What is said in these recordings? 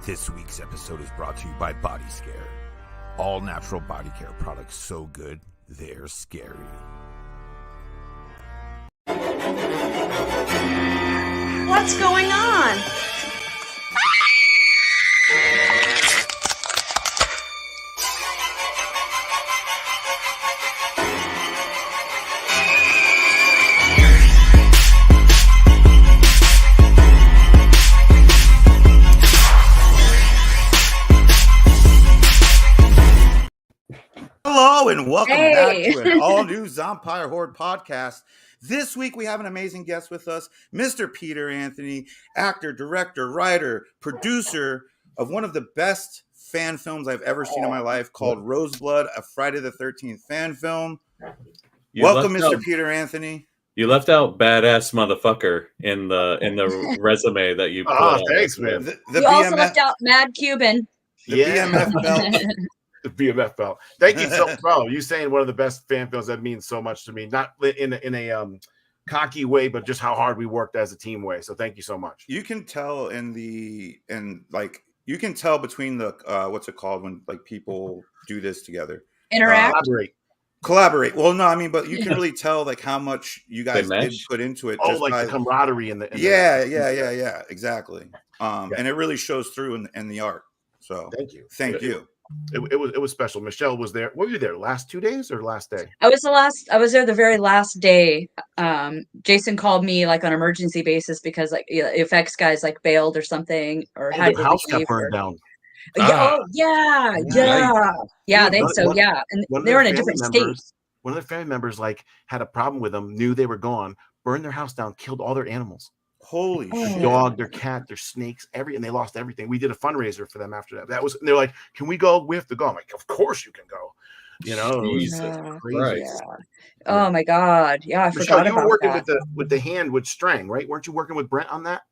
This week's episode is brought to you by Body Scare. All natural body care products so good, they're scary. What's going on? Hello and welcome back to an all-new Zompire Horde podcast. This week we have an amazing guest with us, Mr. Peter Anthony, actor, director, writer, producer of one of the best fan films I've ever seen in my life called Roseblood, a Friday the 13th fan film. Welcome, Mr. Peter Anthony. You left out badass motherfucker in the resume that you put out. Thanks, man. You also left out Mad Cuban. The BMF belt. The BMF belt. Thank you so much, bro. You saying one of the best fan films that means so much to me, not in a cocky way, but just how hard we worked as a team way. So thank you so much. You can tell you can tell between the what's it called when like people do this together. Interact. Collaborate. Well, no, I mean, but you can really tell like how much you guys did put into it. Oh, like the camaraderie in the yeah, exactly. And it really shows through in the art. So thank you. It was special. Michelle was there. Were you there last 2 days or last day? I was there the very last day. Jason called me like on an emergency basis because like effects guys like bailed or something or had the house got burned down. Yeah. They and they were in a different state. One of their family members like had a problem with them, knew they were gone, burned their house down, killed all their animals. Holy shit. Their dog, their cat, their snakes, and they lost everything. We did a fundraiser for them after that. And they're like, "Can we go? We have to go." I'm like, "Of course you can go." You know, Jesus crazy. Yeah. Oh my God. Yeah, I Michelle, forgot you were about working that. with the hand with string, right? Weren't you working with Brent on that?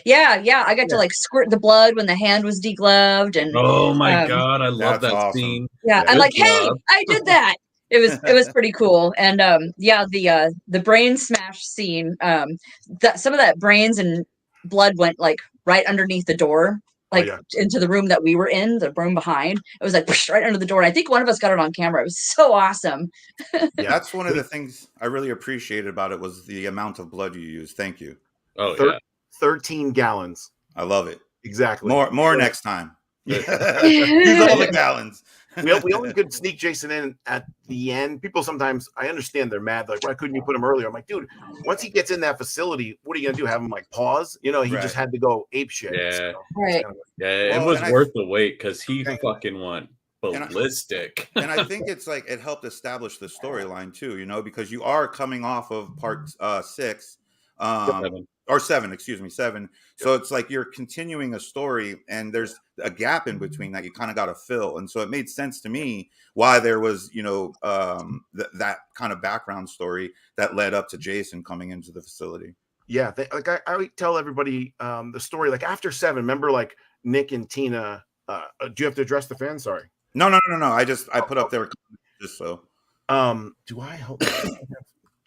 Yeah. I got to like squirt the blood when the hand was degloved and oh my God, I love that awesome. scene. Yeah, I'm like, hey, I did that. It was pretty cool. And the brain smash scene, some of that brains and blood went like right underneath the door, like into the room that we were in, the room behind. It was like right under the door. And I think one of us got it on camera. It was so awesome. Yeah, that's one of the things I really appreciated about it was the amount of blood you used. Thank you. Oh, yeah. 13 gallons. I love it. Exactly. More next time. Use all the gallons. we only could sneak Jason in at the end. People sometimes, I understand they're mad. Like, why couldn't you put him earlier? I'm like, dude, once he gets in that facility, what are you going to do? Have him like pause? You know, he just had to go ape shit. Yeah. So, right. It was worth the wait because he fucking went ballistic. And I think it's like it helped establish the storyline too, you know, because you are coming off of part 6. Or 7. So it's like you're continuing a story and there's a gap in between that you kind of got to fill. And so it made sense to me why there was, you know, that kind of background story that led up to Jason coming into the facility. Yeah. I tell everybody the story, like after 7, remember like Nick and Tina, do you have to address the fans? Sorry. No. I put up their just so. Do I hope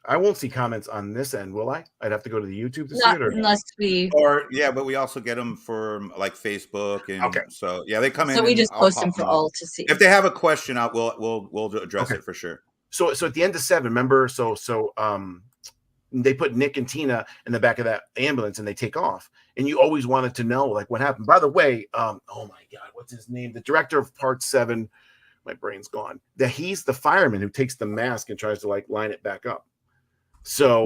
I won't see comments on this end, will I? I'd have to go to the YouTube to see it, or unless we. But we also get them from like Facebook, and so they come in. So we just post them for all to see. If they have a question, we'll address it for sure. So at the end of 7, remember? So they put Nick and Tina in the back of that ambulance, and they take off. And you always wanted to know like what happened. By the way, oh my God, what's his name? The director of Part 7. My brain's gone. He's the fireman who takes the mask and tries to like line it back up. So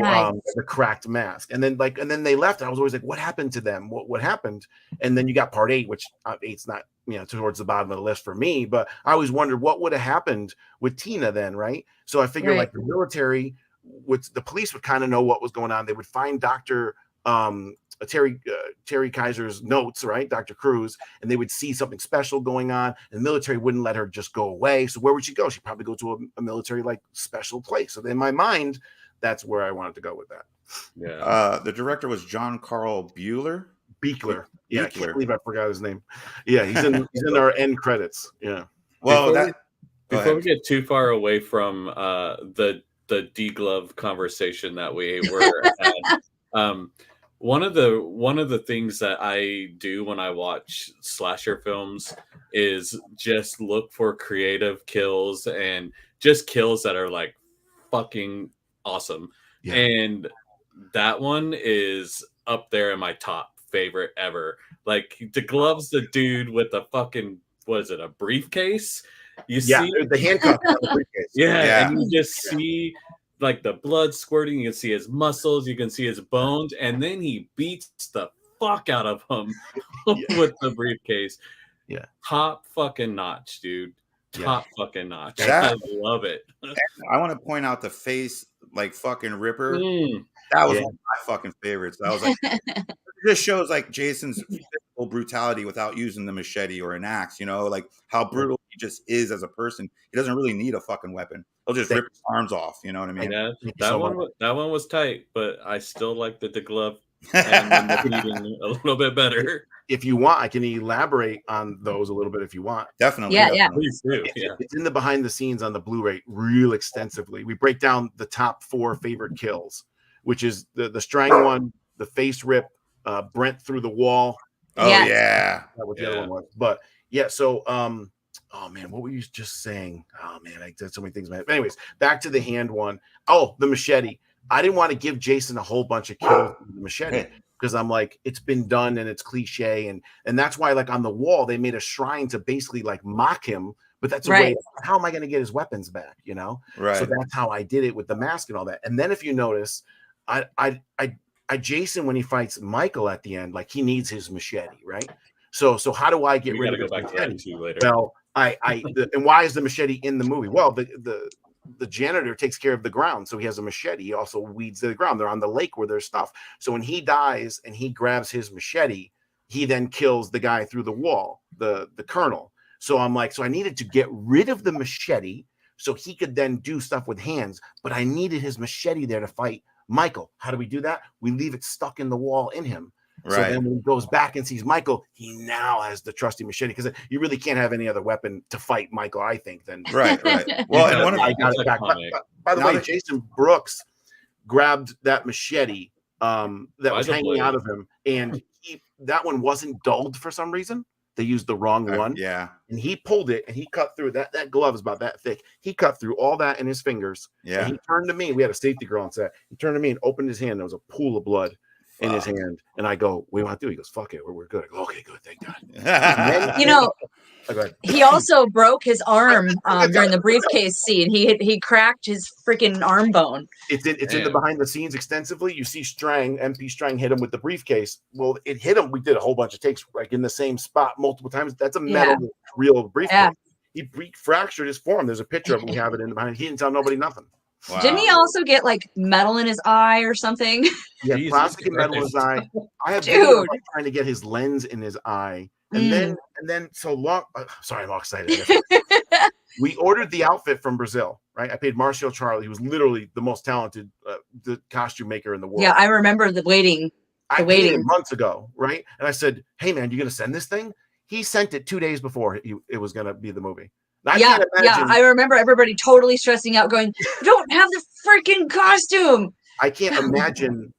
the cracked mask, and then they left. And I was always like, what happened to them? What happened? And then you got part 8, which 8's not, you know, towards the bottom of the list for me, but I always wondered what would have happened with Tina then. Right. So I figured like the military the police would kind of know what was going on. They would find Dr. Terry Kaiser's notes, right? Dr. Cruz, and they would see something special going on, and the military wouldn't let her just go away. So where would she go? She'd probably go to a military like special place. So in my mind, that's where I wanted to go with that. Yeah. The director was John Carl Buechler. Yeah, I can't believe I forgot his name. Yeah, he's in our end credits. Yeah. Well, before we get too far away from the deglove conversation that we were at, One of the things that I do when I watch slasher films is just look for creative kills and just kills that are like fucking awesome. Yeah. And that one is up there in my top favorite ever. Like the gloves, the dude with the fucking, what is it, a briefcase? You see the handcuff on the briefcase. yeah, and you just see like the blood squirting. You can see his muscles, you can see his bones, and then he beats the fuck out of him with the briefcase. Yeah, top fucking notch, dude. Top fucking notch. That, I love it. I want to point out the face, like fucking Ripper. That was one of my fucking favorites. I was like, it just shows like Jason's physical brutality without using the machete or an axe. You know, like how brutal he just is as a person. He doesn't really need a fucking weapon. He'll just rip his arms off. You know what I mean? Yeah, that one was tight, but I still like the glove and the beating a little bit better. If you want, I can elaborate on those a little bit if you want. Definitely. Yeah. Please do. It's in the behind the scenes on the Blu-ray real extensively. We break down the top 4 favorite kills, which is the Strang one, the face rip, Brent through the wall. Oh yeah. That was the other one was. But yeah, so oh man, what were you just saying? Oh man, I did so many things, man. But anyways, back to the hand one. Oh, the machete. I didn't want to give Jason a whole bunch of kills with the machete because I'm like, it's been done and it's cliche, and that's why like on the wall they made a shrine to basically like mock him. But that's a way. How am I going to get his weapons back? You know, right? So that's how I did it with the mask and all that. And then if you notice, I Jason when he fights Michael at the end, like he needs his machete, right? So how do I get rid of his machete? Well, and why is the machete in the movie? Well, the janitor takes care of the ground, so he has a machete. He also weeds the ground. They're on the lake where there's stuff. So when he dies and he grabs his machete, he then kills the guy through the wall, the colonel. So I'm like, so I needed to get rid of the machete so he could then do stuff with hands, but I needed his machete there to fight Michael. How do we do that? We leave it stuck in the wall in him. Right. So then when he goes back and sees Michael, he now has the trusty machete because you really can't have any other weapon to fight Michael, I think. Then right. Well, and one of I got it back. By the way, Jason Brooks grabbed that machete that was hanging out of him, and that one wasn't dulled for some reason. They used the wrong one. Yeah. And he pulled it and he cut through that. That glove is about that thick. He cut through all that in his fingers. Yeah. And he turned to me. We had a safety girl on set. He turned to me and opened his hand. There was a pool of blood in his hand. And I go, what do you want to do? He goes, fuck it. We're good. I go, okay, good. Thank God. Then, you know, he also broke his arm during the briefcase scene. He cracked his freaking arm bone. It's in the behind the scenes extensively. You see MP Strang hit him with the briefcase. Well, it hit him. We did a whole bunch of takes like in the same spot multiple times. That's a metal real briefcase. Yeah. He fractured his forearm. There's a picture of him. We have it in the behind. He didn't tell nobody nothing. Wow. Didn't he also get like metal in his eye or something? Yeah, plastic and metal in his eye. I have been trying to get his lens in his eye. And then so long. Sorry, I'm all excited. We ordered the outfit from Brazil, right? I paid Marcio Charlie, who was literally the most talented the costume maker in the world. Yeah, I remember the waiting. I paid it months ago, right? And I said, "Hey, man, you gonna send this thing?" He sent it 2 days before it was gonna be the movie. I remember everybody totally stressing out, going, "You don't have the freaking costume." I can't imagine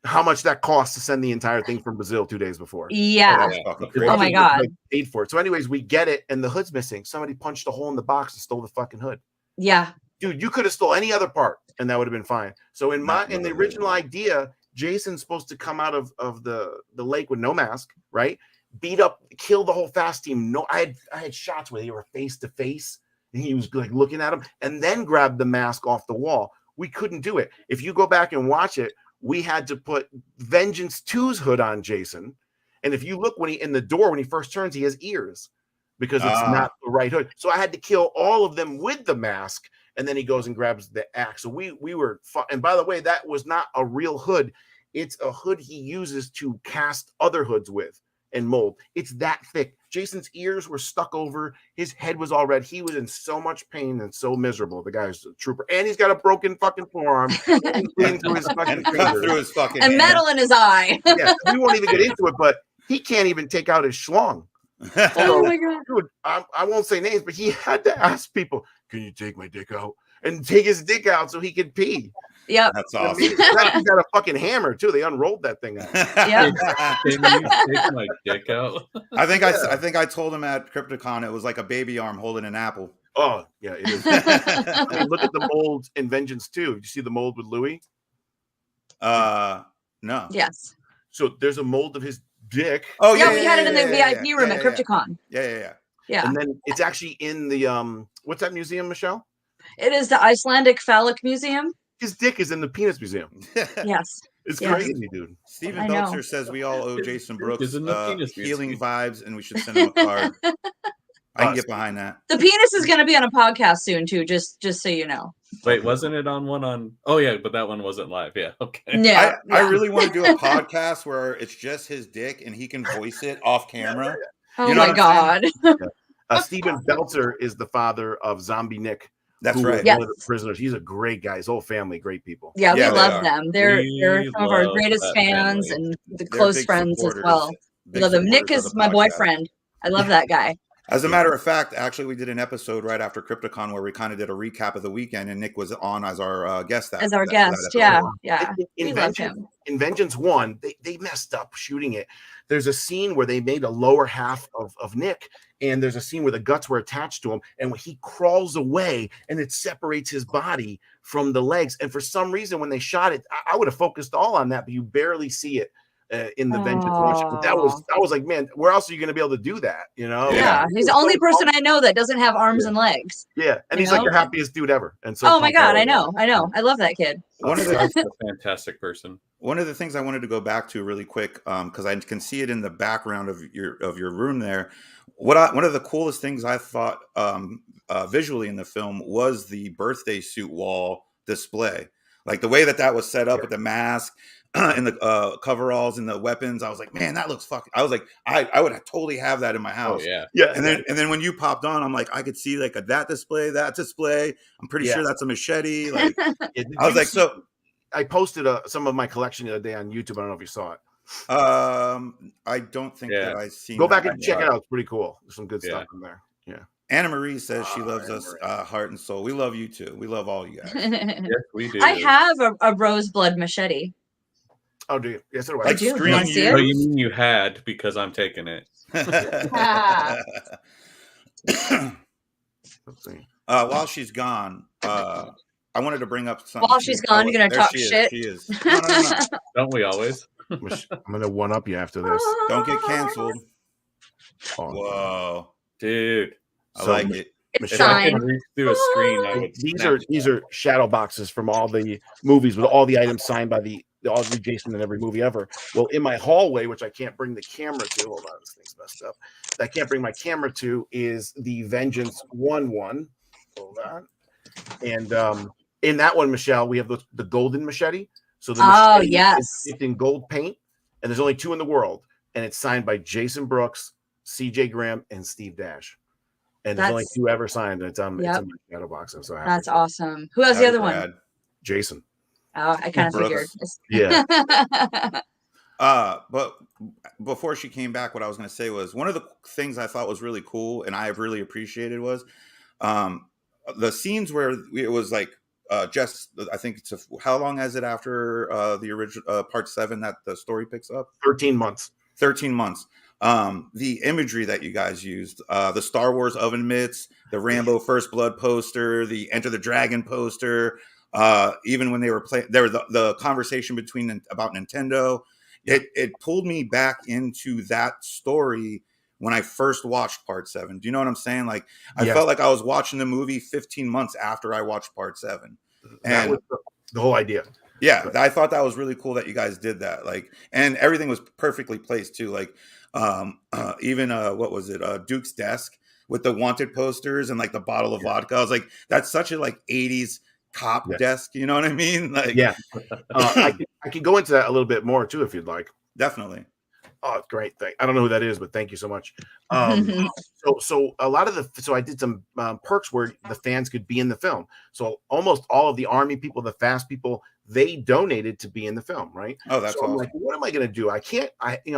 how much that costs to send the entire thing from Brazil 2 days before. Yeah. Oh my God. Paid for it. So anyways, we get it and the hood's missing. Somebody punched a hole in the box and stole the fucking hood. Yeah. Dude, you could have stole any other part and that would have been fine. So in the original idea, Jason's supposed to come out of the lake with no mask, right? Beat up, kill the whole fast team. No, I had shots where they were face to face and he was like looking at him and then grabbed the mask off the wall. We couldn't do it. If you go back and watch it, we had to put Vengeance 2's hood on Jason. And if you look when he first turns, he has ears because it's not the right hood. So I had to kill all of them with the mask. And then he goes and grabs the axe. So we were, and by the way, that was not a real hood. It's a hood he uses to cast other hoods with and mold. It's that thick. Jason's ears were stuck over. His head was all red. He was in so much pain and so miserable. The guy's a trooper. And he's got a broken fucking forearm. Through his fucking and metal in his eye. Yeah, we won't even get into it, but he can't even take out his schlong. Oh my God. Dude, I won't say names, but he had to ask people, can you take my dick out? And take his dick out so he could pee. Yep. That's awesome. He's got a fucking hammer too. They unrolled that thing out. Yep. Can you take my dick out? I think I told him at Crypticon it was like a baby arm holding an apple. Oh yeah, it is. I mean, look at the mold in Vengeance 2. You see the mold with Louis? No. Yes. So there's a mold of his dick. Oh Yeah, we had it in the VIP room at Crypticon. Yeah. And then it's actually in the what's that museum, Michelle? It is the Icelandic Phallic Museum. His dick is in the penis museum. Yes. It's Yes. crazy, dude. Stephen Belcher says we all owe Jason Brooks Is in the penis healing museum. vibes, and we should send him a card. I can get behind that. The penis is going to be on a podcast soon too. Just so you know. Wait, wasn't it on one on? Oh yeah, but that one wasn't live. Yeah, okay. Yeah, I really want to do a podcast where it's just his dick and he can voice it off camera. Oh You know my God. Stephen Belcher is the father of Zombie Nick. That's who right. was one of the prisoners. He's a great guy. His whole family, great people. Yeah, we Yeah, they love are. them. They're We some of our love greatest that fans family. and the They're close big friends as supporters. well. Big Love him. Nick supporters of is the my podcast. boyfriend. I love that guy. As a matter of fact, actually, we did an episode right after Crypticon where we kind of did a recap of the weekend, and Nick was on as our guest. As our guest. Yeah. Yeah. In We love Vengeance, him. in Vengeance 1, they messed up shooting it. There's a scene where they made the lower half of Nick, and there's a scene where the guts were attached to him, and when he crawls away and it separates his body from the legs. And for some reason, when they shot it, I would have focused all on that, but you barely see it in the Vengeance 1 shot. But I was like, man, where else are you going to be able to do that? You know? Yeah. He's the only person I know that doesn't have arms and legs. Yeah, and You he's like know? the happiest dude ever. And so, Oh my God. I know. I love that kid. One of the That's a fantastic person. One of the things I wanted to go back to really quick, because I can see it in the background of your room there. One of the coolest things I thought visually in the film was the birthday suit wall display, like the way that was set up with the mask and the coveralls and the weapons. I was like, man, that looks fucking. I was like, I would totally have that in my house. Oh yeah. And then when you popped on, I'm like, I could see like that display. I'm pretty sure that's a machete. Like I was like, so. I posted some of my collection the other day on YouTube. I don't know if you saw it. I don't think that I've seen. Go back and check it out. It's pretty cool. There's some good stuff in there. Yeah. Anna Marie says she loves us heart and soul. We love you too. We love all you guys. Yes, we do. I have a Roseblood machete. Oh, do you? Yes, so do I. I do. You Extreme wanna see Oh, it? you mean you had because I'm taking it. Let's see. While she's gone, I wanted to bring up something. While she's gone, you're gonna There talk she is. shit? She is. No. Don't we always? I'm gonna one up you after this. Don't get canceled. Oh, Whoa, Dude. I like it. It's If I signed. could reach through a screen, I would these are shadow boxes from all the movies with all the items signed by all the Jason in every movie ever. Well, in my hallway, which I can't bring the camera to, hold on, this thing's messed up. I can't bring my camera to is the Vengeance 1. Hold on. And in that one, Michelle, we have the golden machete. So the machete yes. it's in gold paint, and there's only 2 in the world, and it's signed by Jason Brooks, CJ Graham, and Steve Dash. And there's only 2 ever signed. And it's in my shadow box. I'm so happy. That's awesome. Who has the other one? Jason. Oh, I kind of figured. Yeah. But before she came back, what I was going to say was one of the things I thought was really cool and I really appreciated was the scenes where it was like just, I think how long is it after the original part 7 that the story picks up? 13 months. 13 months. The imagery that you guys used, the Star Wars oven mitts, the Rambo First Blood poster, the Enter the Dragon poster, even when they were playing, there was the conversation about Nintendo. It pulled me back into that story when I first watched part 7. Do you know what I'm saying? Like I felt like I was watching the movie 15 months after I watched part 7. And that was the whole idea. Yeah, I thought that was really cool that you guys did that. Like, and everything was perfectly placed too. Like, even what was it? Duke's desk with the wanted posters and like the bottle of vodka. I was like, that's such a like 80s cop desk. You know what I mean? Like, I can go into that a little bit more too if you'd like. Definitely. Oh, great! I don't know who that is, but thank you so much. So a lot of I did some perks where the fans could be in the film. So almost all of the army people, the fast people, they donated to be in the film, right? Oh, that's awesome. I'm like, what am I going to do? I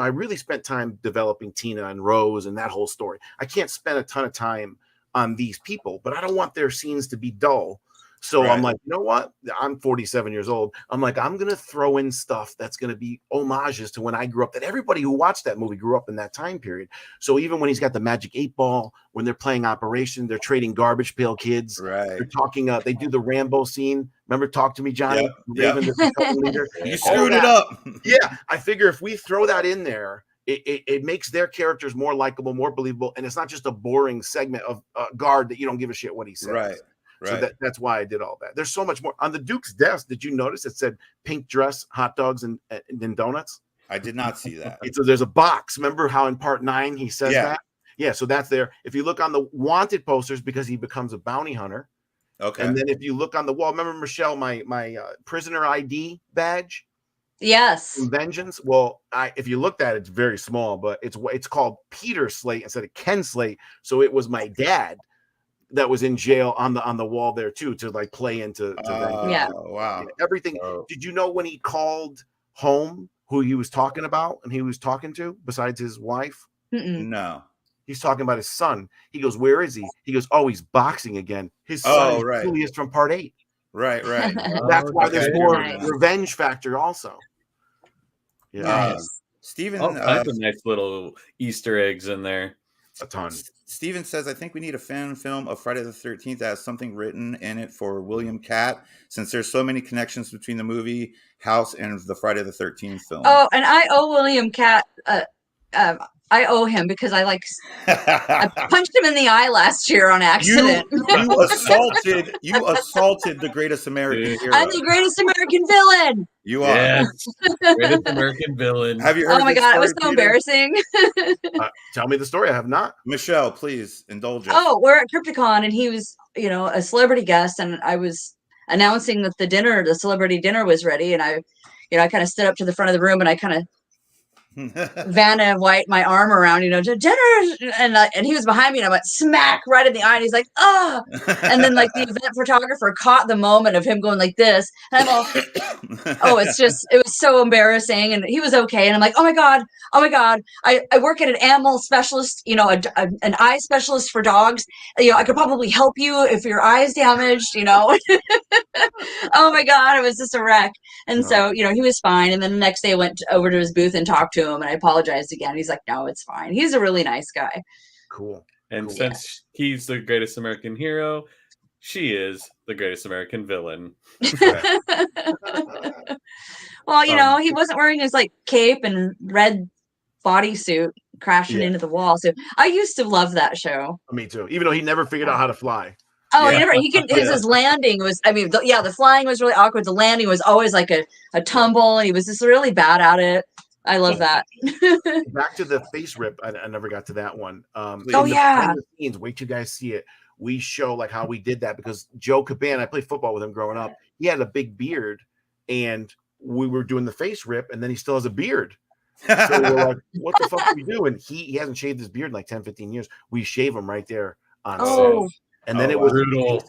really spent time developing Tina and Rose and that whole story. I can't spend a ton of time on these people, but I don't want their scenes to be dull. So Right. I'm like, you know what? I'm 47 years old. I'm like, I'm going to throw in stuff that's going to be homages to when I grew up, that everybody who watched that movie grew up in that time period. So even when he's got the Magic 8-Ball, when they're playing Operation, they're trading garbage pail kids. Right. They're talking, they do the Rambo scene. Remember, Talk to Me, Johnny? Yep. Raven, the company leader. You screwed it up. Yeah. I figure if we throw that in there, it makes their characters more likable, more believable. And it's not just a boring segment of guard that you don't give a shit what he says. Right. So that's why I did all that. There's so much more. On the Duke's desk, did you notice it said pink dress, hot dogs, and donuts? I did not see that. So there's a box. Remember how in part 9 he says that? Yeah, so that's there. If you look on the wanted posters, because he becomes a bounty hunter. Okay. And then if you look on the wall, remember, Michelle, my prisoner ID badge? Yes. Vengeance. Well, if you looked at it, it's very small, but it's called Peter Slate instead of Ken Slate. So it was my dad that was in jail on the wall there too, to like play into yeah. Wow. Everything. Did you know when he called home who he was talking about and he was talking to besides his wife? No. He's talking about his son. He goes, where is he? He goes, oh, he's boxing again. His son is Julius from part 8. Right. That's why there's more revenge factor also. Yeah. Nice. Steven, all kinds of nice little Easter eggs in there. A ton. Steven says, I think we need a fan film of Friday the 13th that has something written in it for William Catt, since there's so many connections between the movie House and the Friday the 13th film. Oh, and I owe William Catt, I owe him because I punched him in the eye last year on accident. You assaulted the greatest American hero. I'm the greatest American villain. You are. Yes. Greatest American villain. Have you heard Oh my God, it was so Peter? embarrassing. Tell me the story. I have not. Michelle, please indulge us. Oh, we're at Crypticon and he was, a celebrity guest, and I was announcing that the celebrity dinner was ready, and I kind of stood up to the front of the room and I kind of Vanna White my arm around, dinner, and he was behind me, and I went smack right in the eye, and he's like, oh, and then like the event photographer caught the moment of him going like this, and I'm all, it was so embarrassing, and he was okay, and I'm like, oh my god, I work at an animal specialist, an eye specialist for dogs, I could probably help you if your eye is damaged, oh my god, it was just a wreck. And so he was fine, and then the next day I went over to his booth and talked to him, and I apologized again. He's like, no, it's fine. He's a really nice guy. Cool. And since he's the greatest American hero, she is the greatest American villain. Well, he wasn't wearing his like cape and red bodysuit crashing into the wall. So I used to love that show. Me too. Even though he never figured out how to fly. Oh, his landing was, the flying was really awkward. The landing was always like a tumble, and he was just really bad at it. I love that. Back to the face rip. I never got to that one. Yeah. Scenes, wait till you guys see it. We show like how we did that because Joe Caban, I played football with him growing up. He had a big beard, and we were doing the face rip, and then he still has a beard. So we're like, what the fuck do we do? And he hasn't shaved his beard in like 10, 15 years. We shave him right there on set. And then it was brutal.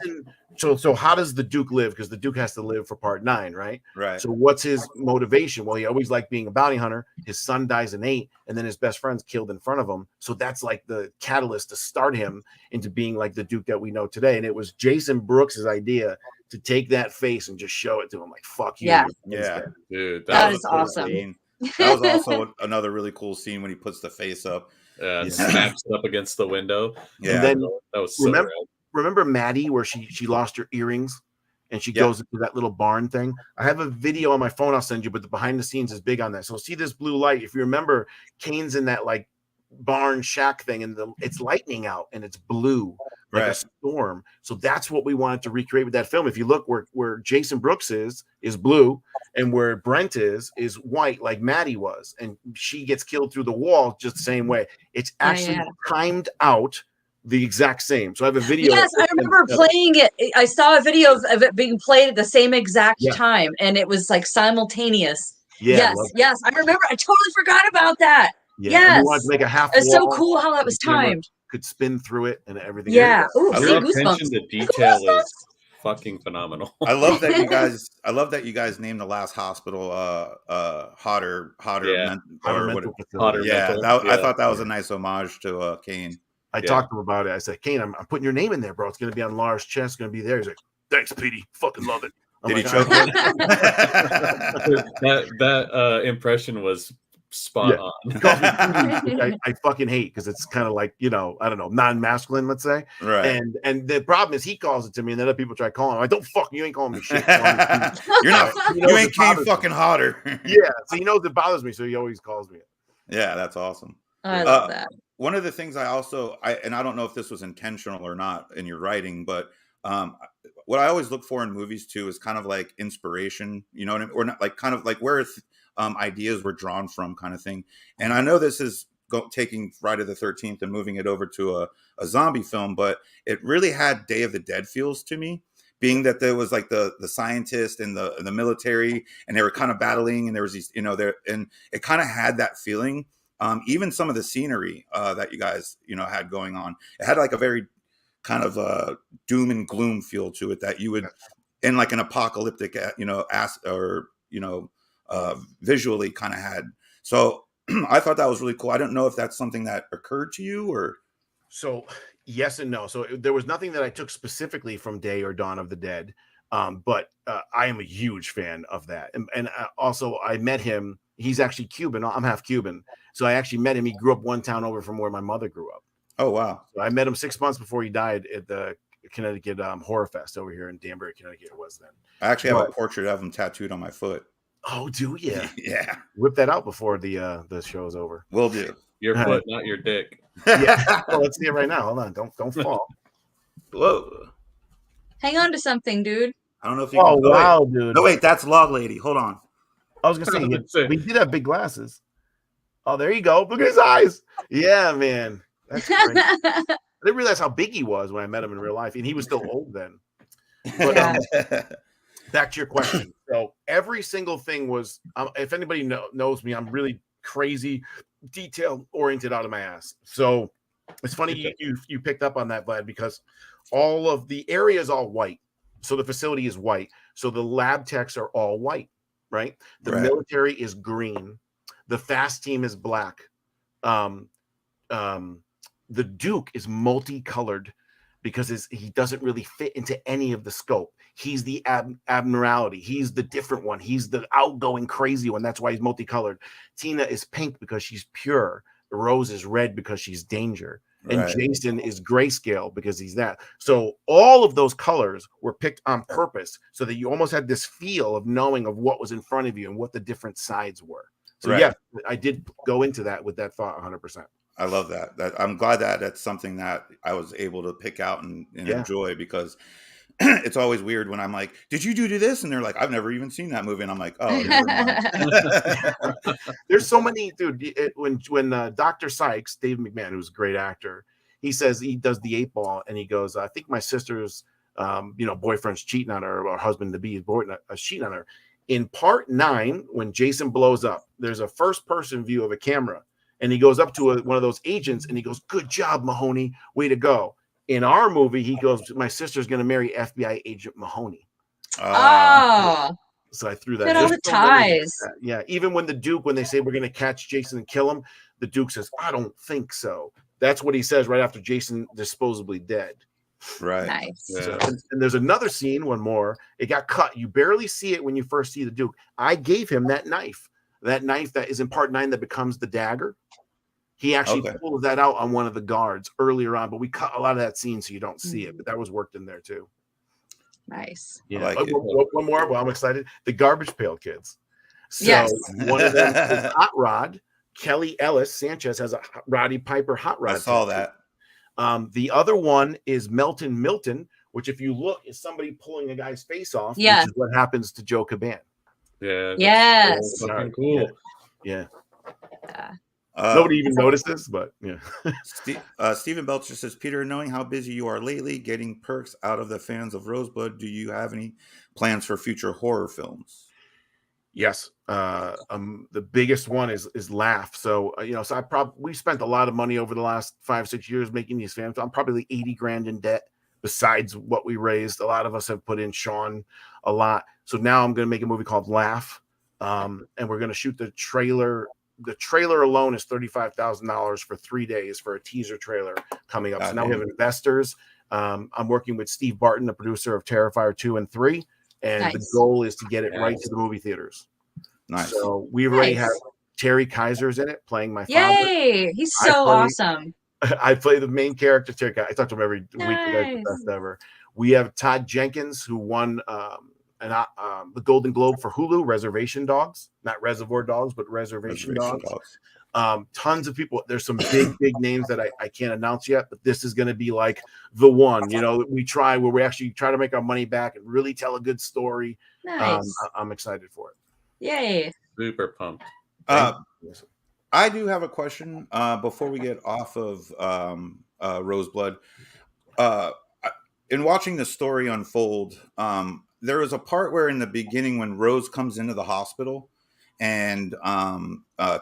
So how does the Duke live? Because the Duke has to live for part 9, right? Right. So what's his motivation? Well, he always liked being a bounty hunter. His son dies in 8, and then his best friend's killed in front of him. So that's like the catalyst to start him into being like the Duke that we know today. And it was Jason Brooks' idea to take that face and just show it to him, like, fuck you. Yeah. Dude, that is awesome. Scene. That was also another really cool scene when he puts the face up. Snaps it up against the window. Yeah. And then that was so remember Maddie, where she lost her earrings and she goes into that little barn thing? I have a video on my phone I'll send you, but the behind the scenes is big on that. So see this blue light. If you remember, Kane's in that like barn shack thing, and it's lightning out and it's blue like a storm. So that's what we wanted to recreate with that film. If you look where Jason Brooks is blue, and where Brent is white, like Maddie was, and she gets killed through the wall just the same way. It's actually timed out the exact same. So I have a video. Yes, I remember playing it. I saw a video of it being played at the same exact time, and it was like simultaneous. Yeah, yes, I remember. I totally forgot about that. Yeah, yes, we wanted to make a half. It's so cool how that was timed. Could spin through it and everything. Yeah, I love attention to detail is fucking phenomenal. I love that you guys named the last hospital hotter mental. I thought that was a nice homage to Kane. I talked to him about it. I said, Kane, I'm putting your name in there, bro. It's going to be on Lars' chest. It's going to be there. He's like, Thanks, Petey. Fucking love it. Did he choke him? that impression was spot on. He calls me Petey, which I fucking hate because it's kind of like, I don't know, non-masculine, let's say. Right. And the problem is he calls it to me, and then other people try calling him. I don't you ain't calling me shit. You're not. You ain't Kane fucking hotter. Yeah. So he knows it bothers me, so he always calls me. Yeah, that's awesome. I love that. One of the things I don't know if this was intentional or not in your writing, but what I always look for in movies too is kind of like inspiration, you know what I mean? Or not, like kind of like where ideas were drawn from, kind of thing. And I know this is taking Friday the 13th and moving it over to a zombie film, but it really had Day of the Dead feels to me, being that there was like the scientist and the military, and they were kind of battling, and there was these, there, and it kind of had that feeling. Even some of the scenery that you guys, had going on, it had like a very kind of doom and gloom feel to it that you would, in like an apocalyptic, visually kind of had. So I thought that was really cool. I don't know if that's something that occurred to you or. So yes and no. So there was nothing that I took specifically from Day or Dawn of the Dead, but I am a huge fan of that. And also I met him. He's actually Cuban. I'm half Cuban. So I actually met him. He grew up one town over from where my mother grew up. Oh, wow. So I met him 6 months before he died at the Connecticut Horror Fest over here in Danbury, Connecticut. It was then. I actually have a portrait of him tattooed on my foot. Oh, do you? Yeah. Whip that out before the show is over. Will do. Your foot, not your dick. Yeah. Well, let's see it right now. Hold on. Don't fall. Whoa. Hang on to something, dude. I don't know if you can. Oh, wow, dude. No, wait. That's Log Lady. Hold on. I was going to say, we did have big glasses. Oh, there you go. Look at his eyes. Yeah, man. That's great. I didn't realize how big he was when I met him in real life, and he was still old then. But back to your question. So every single thing was, if anybody knows me, I'm really crazy, detail oriented out of my ass. So it's funny you picked up on that, Vlad, because all of the area is all white. So the facility is white. So the lab techs are all white, right? The military is green. The fast team is black. The Duke is multicolored because he doesn't really fit into any of the scope. He's the abnormality. He's the different one. He's the outgoing, crazy one. That's why he's multicolored. Tina is pink because she's pure. Rose is red because she's danger. And Jason is grayscale because he's that. So all of those colors were picked on purpose so that you almost had this feel of knowing of what was in front of you and what the different sides were. So yeah, I did go into that with that thought 100%. I love that. I'm glad that that's something that I was able to pick out and enjoy, because it's always weird when I'm like, did you do this? And they're like, I've never even seen that movie. And I'm like, oh, never mind. There's so many, dude. When Dr. Sykes, Dave McMahon, who's a great actor, he says he does the 8-ball, and he goes, I think my sister's, boyfriend's cheating on her, or husband to be is cheating on her. In part 9, when Jason blows up, there's a first-person view of a camera, and he goes up to one of those agents, and he goes, "Good job, Mahoney, way to go." In our movie, he goes, "My sister's going to marry FBI agent Mahoney." So I threw that. Look at all the ties. Yeah, even when they say we're going to catch Jason and kill him, the Duke says, "I don't think so." That's what he says right after Jason disposably dead. Right. Nice. Yeah. So, and there's another scene, one more. It got cut. You barely see it when you first see the Duke. I gave him that knife that is in part 9 that becomes the dagger. He actually pulled that out on one of the guards earlier on, but we cut a lot of that scene so you don't see it. But that was worked in there too. Nice. Yeah. Like one more. Well, I'm excited. The Garbage Pail Kids. So one of them is Hot Rod. Kelly Ellis Sanchez has a Roddy Piper hot rod. I saw that. The other one is Melton Milton, which, if you look, is somebody pulling a guy's face off. Yeah. Which is what happens to Joe Caban. Yeah. Yes. So cool. Yeah. Nobody even notices, but yeah. Stephen Belcher says, Peter, knowing how busy you are lately, getting perks out of the fans of Roseblood, do you have any plans for future horror films? Yes. The biggest one is Laugh. So, we spent a lot of money over the last 5-6 years making these films. I'm probably $80,000 in debt besides what we raised. A lot of us have put in Sean a lot. So now I'm going to make a movie called Laugh. And we're going to shoot the trailer. The trailer alone is $35,000 for 3 days for a teaser trailer coming up. So now we have investors. I'm working with Steve Barton, the producer of Terrifier 2 and 3, and the goal is to get it right to the movie theaters. Nice. So we've already had Terry Kaiser's in it playing my father. Yay! He's so awesome. I play the main character, Terry. I talk to him every week. The guy's the best ever. We have Todd Jenkins, who won the Golden Globe for Hulu, Reservation Dogs, not Reservoir Dogs, but Reservation Dogs. Tons of people. There's some big names that I can't announce yet, but this is going to be like the one. You know, we try where we actually try to make our money back and really tell a good story. Nice. I'm excited for it. Yay! Super pumped. I do have a question before we get off of Roseblood. In watching the story unfold, there was a part where in the beginning when Rose comes into the hospital and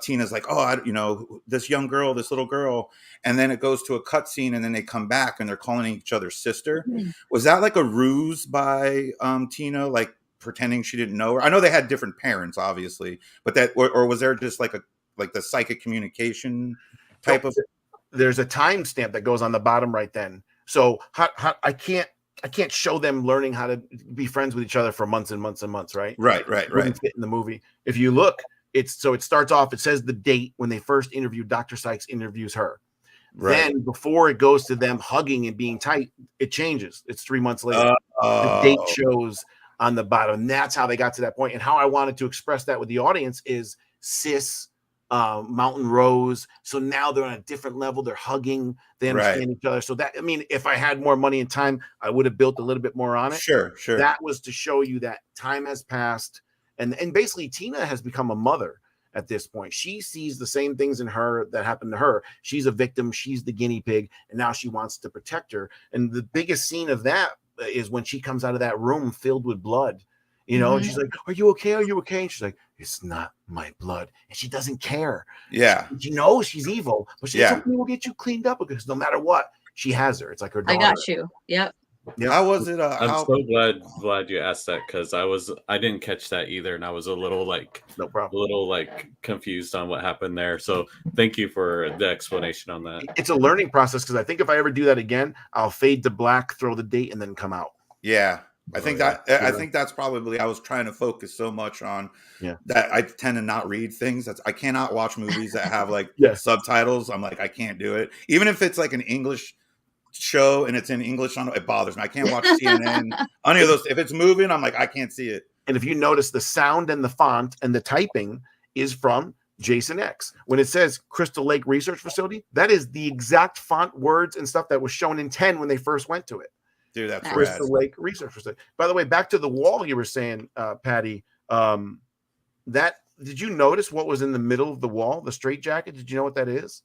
Tina's like, oh, this young girl, this little girl. And then it goes to a cutscene and then they come back and they're calling each other sister. Mm-hmm. Was that like a ruse by Tina, like pretending she didn't know her? I know they had different parents, obviously, but or was there just like the psychic communication type of? There's a timestamp that goes on the bottom right then. So I can't show them learning how to be friends with each other for months and months and months, right? Right. Fit in the movie. If you look, it starts off. It says the date when they first interviewed. Dr. Sykes interviews her. Right. Then before it goes to them hugging and being tight, it changes. It's 3 months later. The date shows on the bottom. And that's how they got to that point. And how I wanted to express that with the audience is Sis, Mountain Rose. So now they're on a different level. They're hugging. They understand each other. So that, I mean, if I had more money and time, I would have built a little bit more on it. Sure. That was to show you that time has passed. And basically Tina has become a mother at this point. She sees the same things in her that happened to her. She's a victim. She's the guinea pig. And now she wants to protect her. And the biggest scene of that is when she comes out of that room filled with blood. You know, and she's like, are you okay? Are you okay? And she's like, it's not my blood. And she doesn't care. Yeah. She knows she's evil, but she's like, we'll get you cleaned up because no matter what, she has her. It's like her daughter. I got you. Yep. How was it? I'm so glad you asked that because I didn't catch that either. And I was a little confused on what happened there. So thank you for the explanation on that. It's a learning process because I think if I ever do that again, I'll fade to black, throw the date, and then come out. Yeah. I think that's probably, I was trying to focus so much on that I tend to not read things. I cannot watch movies that have like subtitles. I'm like, I can't do it. Even if it's like an English show and it's in English, it bothers me. I can't watch CNN. Any of those. If it's moving, I'm like, I can't see it. And if you notice, the sound and the font and the typing is from Jason X. When it says Crystal Lake Research Facility, that is the exact font, words, and stuff that was shown in 10 when they first went to it. Dude, that's Crystal Lake Research Facility. By the way, back to the wall you were saying, Patty. That did you notice what was in the middle of the wall? The straitjacket. Did you know what that is?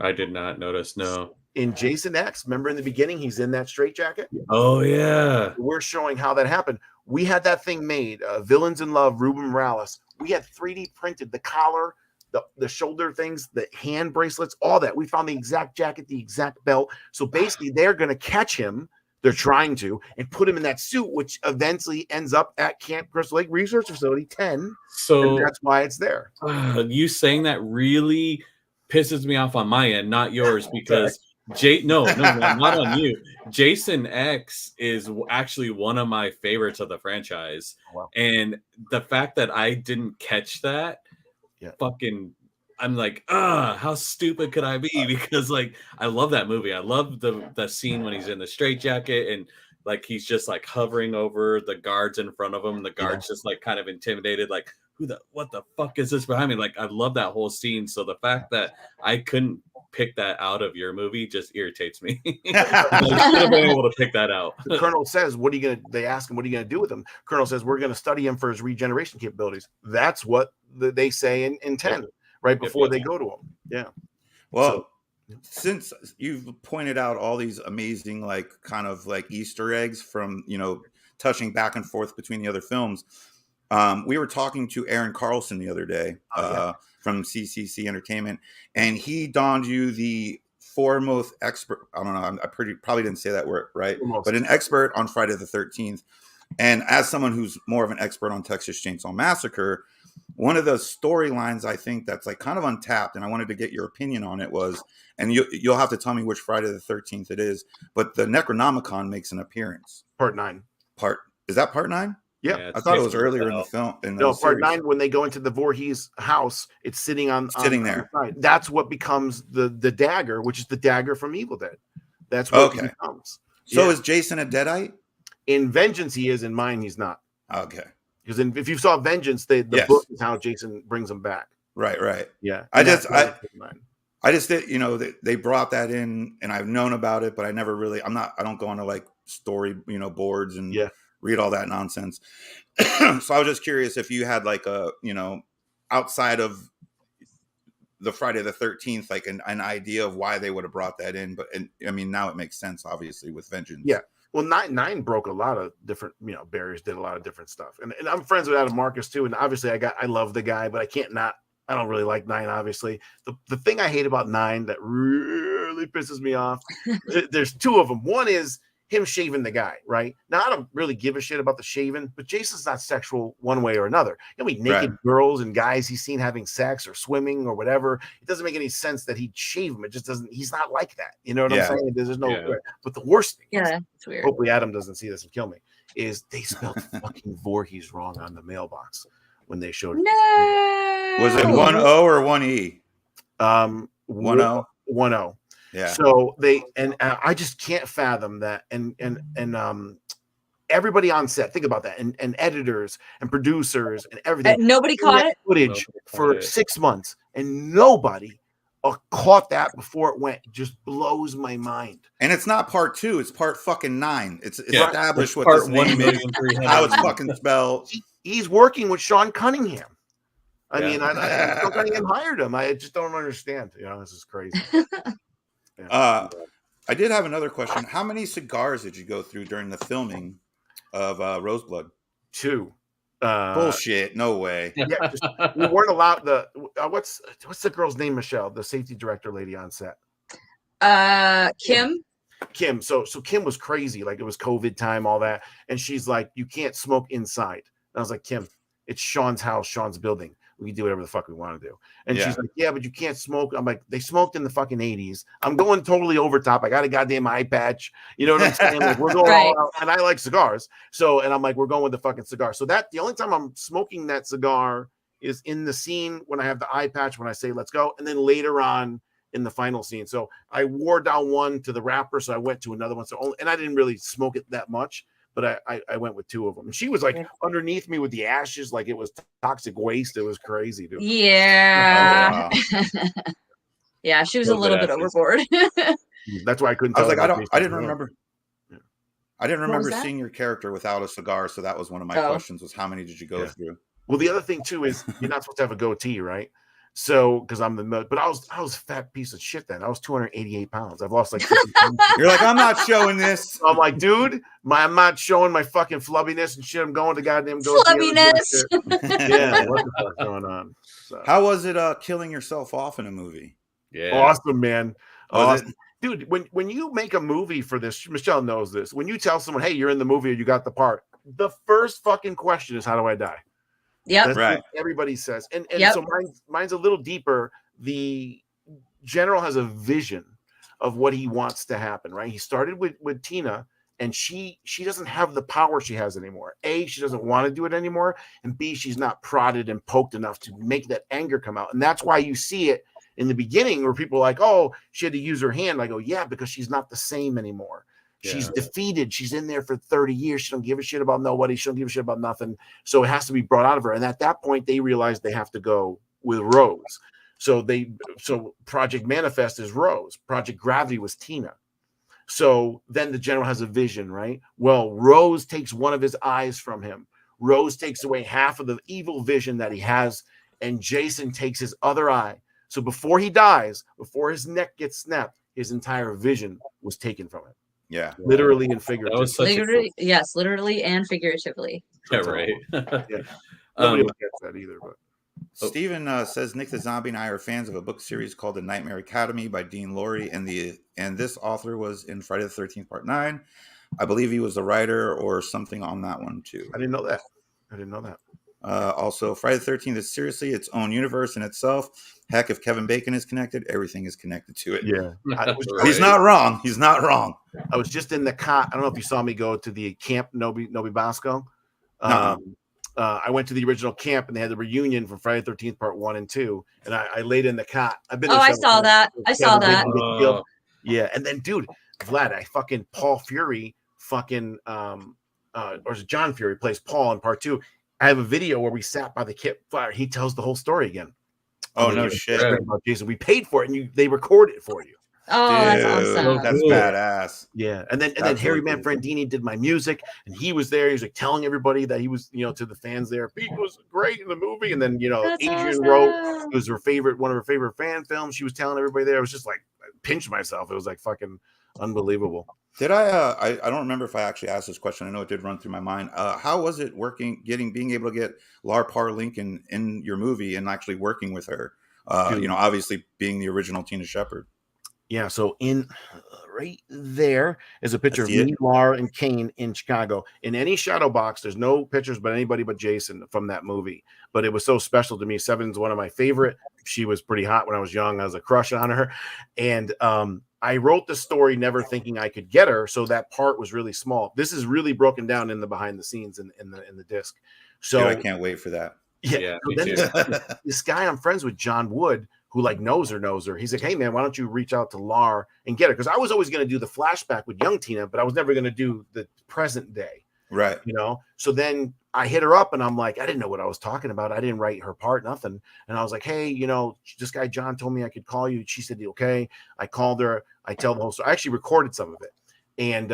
I did not notice. No. In Jason X, remember in the beginning, he's in that straitjacket. Oh yeah. We're showing how that happened. We had that thing made. Villains in Love, Ruben Morales. We had 3D printed the collar, the shoulder things, the hand bracelets, all that. We found the exact jacket, the exact belt. So basically, they're going to catch him. They're trying to and put him in that suit, which eventually ends up at Camp Crystal Lake Research Facility 10. So that's why it's there. You saying that really pisses me off on my end, not yours, because no, not on you. Jason X is actually one of my favorites of the franchise. Wow. And the fact that I didn't catch that, I'm like, how stupid could I be? Because like, I love that movie. I love the scene when he's in the straitjacket and like, he's just like hovering over the guards in front of him. The guards just like kind of intimidated, like, what the fuck is this behind me? Like, I love that whole scene. So the fact that I couldn't pick that out of your movie just irritates me. I should have been able to pick that out. The Colonel says, they ask him, what are you going to do with him? Colonel says, we're going to study him for his regeneration capabilities. That's what they say in 10. Right before they go to him. Yeah. Well, since you've pointed out all these amazing, like kind of like Easter eggs from, touching back and forth between the other films, we were talking to Aaron Carlson the other day from CCC Entertainment, and he donned you the foremost expert. I don't know. I probably didn't say that word right, but an expert on Friday the 13th. And as someone who's more of an expert on Texas Chainsaw Massacre, one of the storylines I think that's like kind of untapped, and I wanted to get your opinion on it was, and you'll have to tell me which Friday the 13th it is, but the Necronomicon makes an appearance. Part 9. Is that part 9? Yeah, I thought it was earlier in the film. No, part 9, when they go into the Voorhees house, it's sitting there. On the side. That's what becomes the dagger, which is the dagger from Evil Dead. That's what it becomes. So is Jason a Deadite? In Vengeance, he is. In mine, he's not. Okay. Because if you saw Vengeance, the book is how Jason brings him back. Right. Yeah. I just did, you know, they brought that in, and I've known about it, but I never really. I don't go on to like story, you know, boards and read all that nonsense. So I was just curious if you had like a, you know, outside of the Friday the 13th, like an idea of why they would have brought that in. But I mean, now it makes sense, obviously, with Vengeance. Yeah. Well, nine broke a lot of different, you know, barriers, did a lot of different stuff. And I'm friends with Adam Marcus too. And obviously I love the guy, but I don't really like 9, obviously. The thing I hate about 9 that really pisses me off, there's 2 of them. One is him shaving the guy, right? Now, I don't really give a shit about the shaving, but Jason's not sexual one way or another. You know, naked girls and guys he's seen having sex or swimming or whatever. It doesn't make any sense that he'd shave him. It just doesn't. He's not like that. You know what I'm saying? There's no. But the worst thing, it's weird. Hopefully Adam doesn't see this and kill me. Is they spelled fucking Voorhees wrong on the mailbox when they showed. No. Was it 1 O or 1 E? 1 O. 1 O. Yeah. So I just can't fathom that. And everybody on set, think about that, and editors and producers and everything. Nobody caught it. Footage for 6 months, and nobody caught that before it went. It just blows my mind. And it's not part 2; it's part fucking 9. It's established what part this name is, how it's fucking spelled. He's working with Sean Cunningham. I mean, Sean Cunningham hired him. I just don't understand. You know, this is crazy. I did have another question. How many cigars did you go through during the filming of Roseblood? 2. Bullshit. No way. Yeah, we weren't allowed what's the girl's name, Michelle, the safety director lady on set? Kim. So Kim was crazy. Like, it was COVID time, all that. And she's like, you can't smoke inside. And I was like, Kim, it's Sean's house, Sean's building. We can do whatever the fuck we want to do. And she's like, yeah, but you can't smoke. I'm like, they smoked in the fucking 80s. I'm going totally over top. I got a goddamn eye patch. You know what I'm saying? Like, we're going all out. And I like cigars. So, and I'm like, we're going with the fucking cigar. So the only time I'm smoking that cigar is in the scene when I have the eye patch, when I say, let's go. And then later on in the final scene. So I wore down one to the wrapper. So I went to another one. And I didn't really smoke it that much. But I went with 2 of them. And she was like underneath me with the ashes, like it was toxic waste. It was crazy, dude. Yeah. Oh, wow. Yeah, she was a little bit overboard. That's why I couldn't. I was like, I didn't remember. Yeah. I didn't remember seeing your character without a cigar. So that was one of my questions: was how many did you go through? Well, the other thing too is you're not supposed to have a goatee, right? So, because but I was a fat piece of shit then. I was 288 pounds. I've lost like 50 pounds. You're like, I'm not showing this. So I'm like, dude, I'm not showing my fucking flubbiness and shit. I'm going to goddamn go. Flubbiness. Yeah, what the fuck's going on? So. How was it killing yourself off in a movie? Yeah, awesome, man. Awesome. Dude, when you make a movie for this, Michelle knows this. When you tell someone, hey, you're in the movie or you got the part, the first fucking question is, how do I die? Yep. That's right. Everybody says. And so mine's a little deeper. The general has a vision of what he wants to happen, right? He started with Tina, and she doesn't have the power she has anymore. A, she doesn't want to do it anymore. And B, she's not prodded and poked enough to make that anger come out. And that's why you see it in the beginning where people are like, oh, she had to use her hand. I go, yeah, because she's not the same anymore. Yeah. She's defeated. She's in there for 30 years. She don't give a shit about nobody. She don't give a shit about nothing. So it has to be brought out of her. And at that point, they realize they have to go with Rose. So Project Manifest is Rose. Project Gravity was Tina. So then the general has a vision, right? Well, Rose takes one of his eyes from him. Rose takes away half of the evil vision that he has, and Jason takes his other eye. So before he dies, before his neck gets snapped, his entire vision was taken from him. Yeah, literally and figuratively. Yes, literally and figuratively. Yeah, right. Yeah. Nobody gets that either. But Steven says Nick the Zombie and I are fans of a book series called The Nightmare Academy by Dean Lorey, and this author was in Friday the 13th Part 9. I believe he was the writer or something on that one too. I didn't know that. Also, Friday the 13th is seriously its own universe in itself. Heck, if Kevin Bacon is connected, everything is connected to it. Yeah. He's not wrong. He's not wrong. I was just in the cot. I don't know if you saw me go to the camp Nobi Bosco. I went to the original camp and they had the reunion from Friday the 13th part 1 and 2. And I laid in the cot. I've been. I saw that. I saw that. Yeah. And then, dude, Vlad, I fucking Paul Fury fucking or is it John Fury plays Paul in part 2. I have a video where we sat by the campfire. He tells the whole story again. Oh, no shit. About Jason. We paid for it and they record it for you. Oh, dude, that's awesome. That's badass. Yeah. And then Harry Manfredini did my music and he was there. He was like telling everybody that he was, to the fans there. Pete was great in the movie. And then, That's Adrian awesome. wrote, it was one of her favorite fan films. She was telling everybody there. I was just like, I pinched myself. It was like fucking unbelievable. Did I don't remember if I actually asked this question. I know it did run through my mind. How was it being able to get Lar Parlinkin in your movie and actually working with her? Obviously being the original Tina Shepherd. Yeah, so in right there is a picture of me, Lar, and Kane in Chicago. In any shadow box, there's no pictures but anybody but Jason from that movie. But it was so special to me. Seven's one of my favorite. She was pretty hot when I was young. I was a crush on her. And I wrote the story never thinking I could get her, so that part was really small. This is really broken down in the behind the scenes in the disc. So dude, I can't wait for that. Yeah. So then this guy I'm friends with, John Wood, who like knows her. He's like, hey man, why don't you reach out to Lar and get her? Because I was always going to do the flashback with young Tina, but I was never going to do the present day. Right. So then I hit her up and I'm like, I didn't know what I was talking about. I didn't write her part, nothing. And I was like, hey, this guy John told me I could call you. She said, okay. I called her. I tell the whole story. I actually recorded some of it. And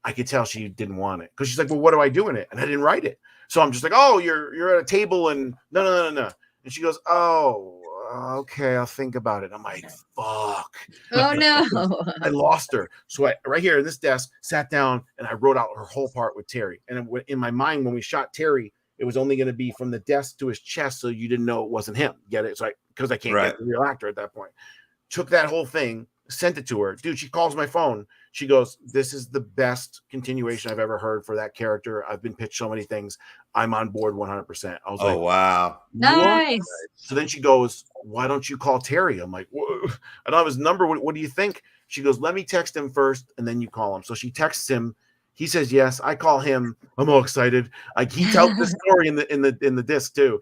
I could tell she didn't want it because she's like, well, what do I do in it? And I didn't write it. So I'm just like, oh, you're at a table and no. And she goes, oh, okay, I'll think about it. I'm like, fuck. Oh no. I lost her. So I right here in this desk sat down and I wrote out her whole part with Terry. And in my mind, when we shot Terry, it was only going to be from the desk to his chest, so you didn't know it wasn't him. Get it? So because I can't get the real actor at that point. Took that whole thing, sent it to her. Dude, she calls my phone. She goes, this is the best continuation I've ever heard for that character. I've been pitched so many things. I'm on board 100%. I was like, wow. Nice. What? So then she goes, why don't you call Terry? I'm like, whoa. I don't have his number. What do you think? She goes, let me text him first and then you call him. So she texts him. He says yes. I call him. I'm all excited. He tells the story in the disc too.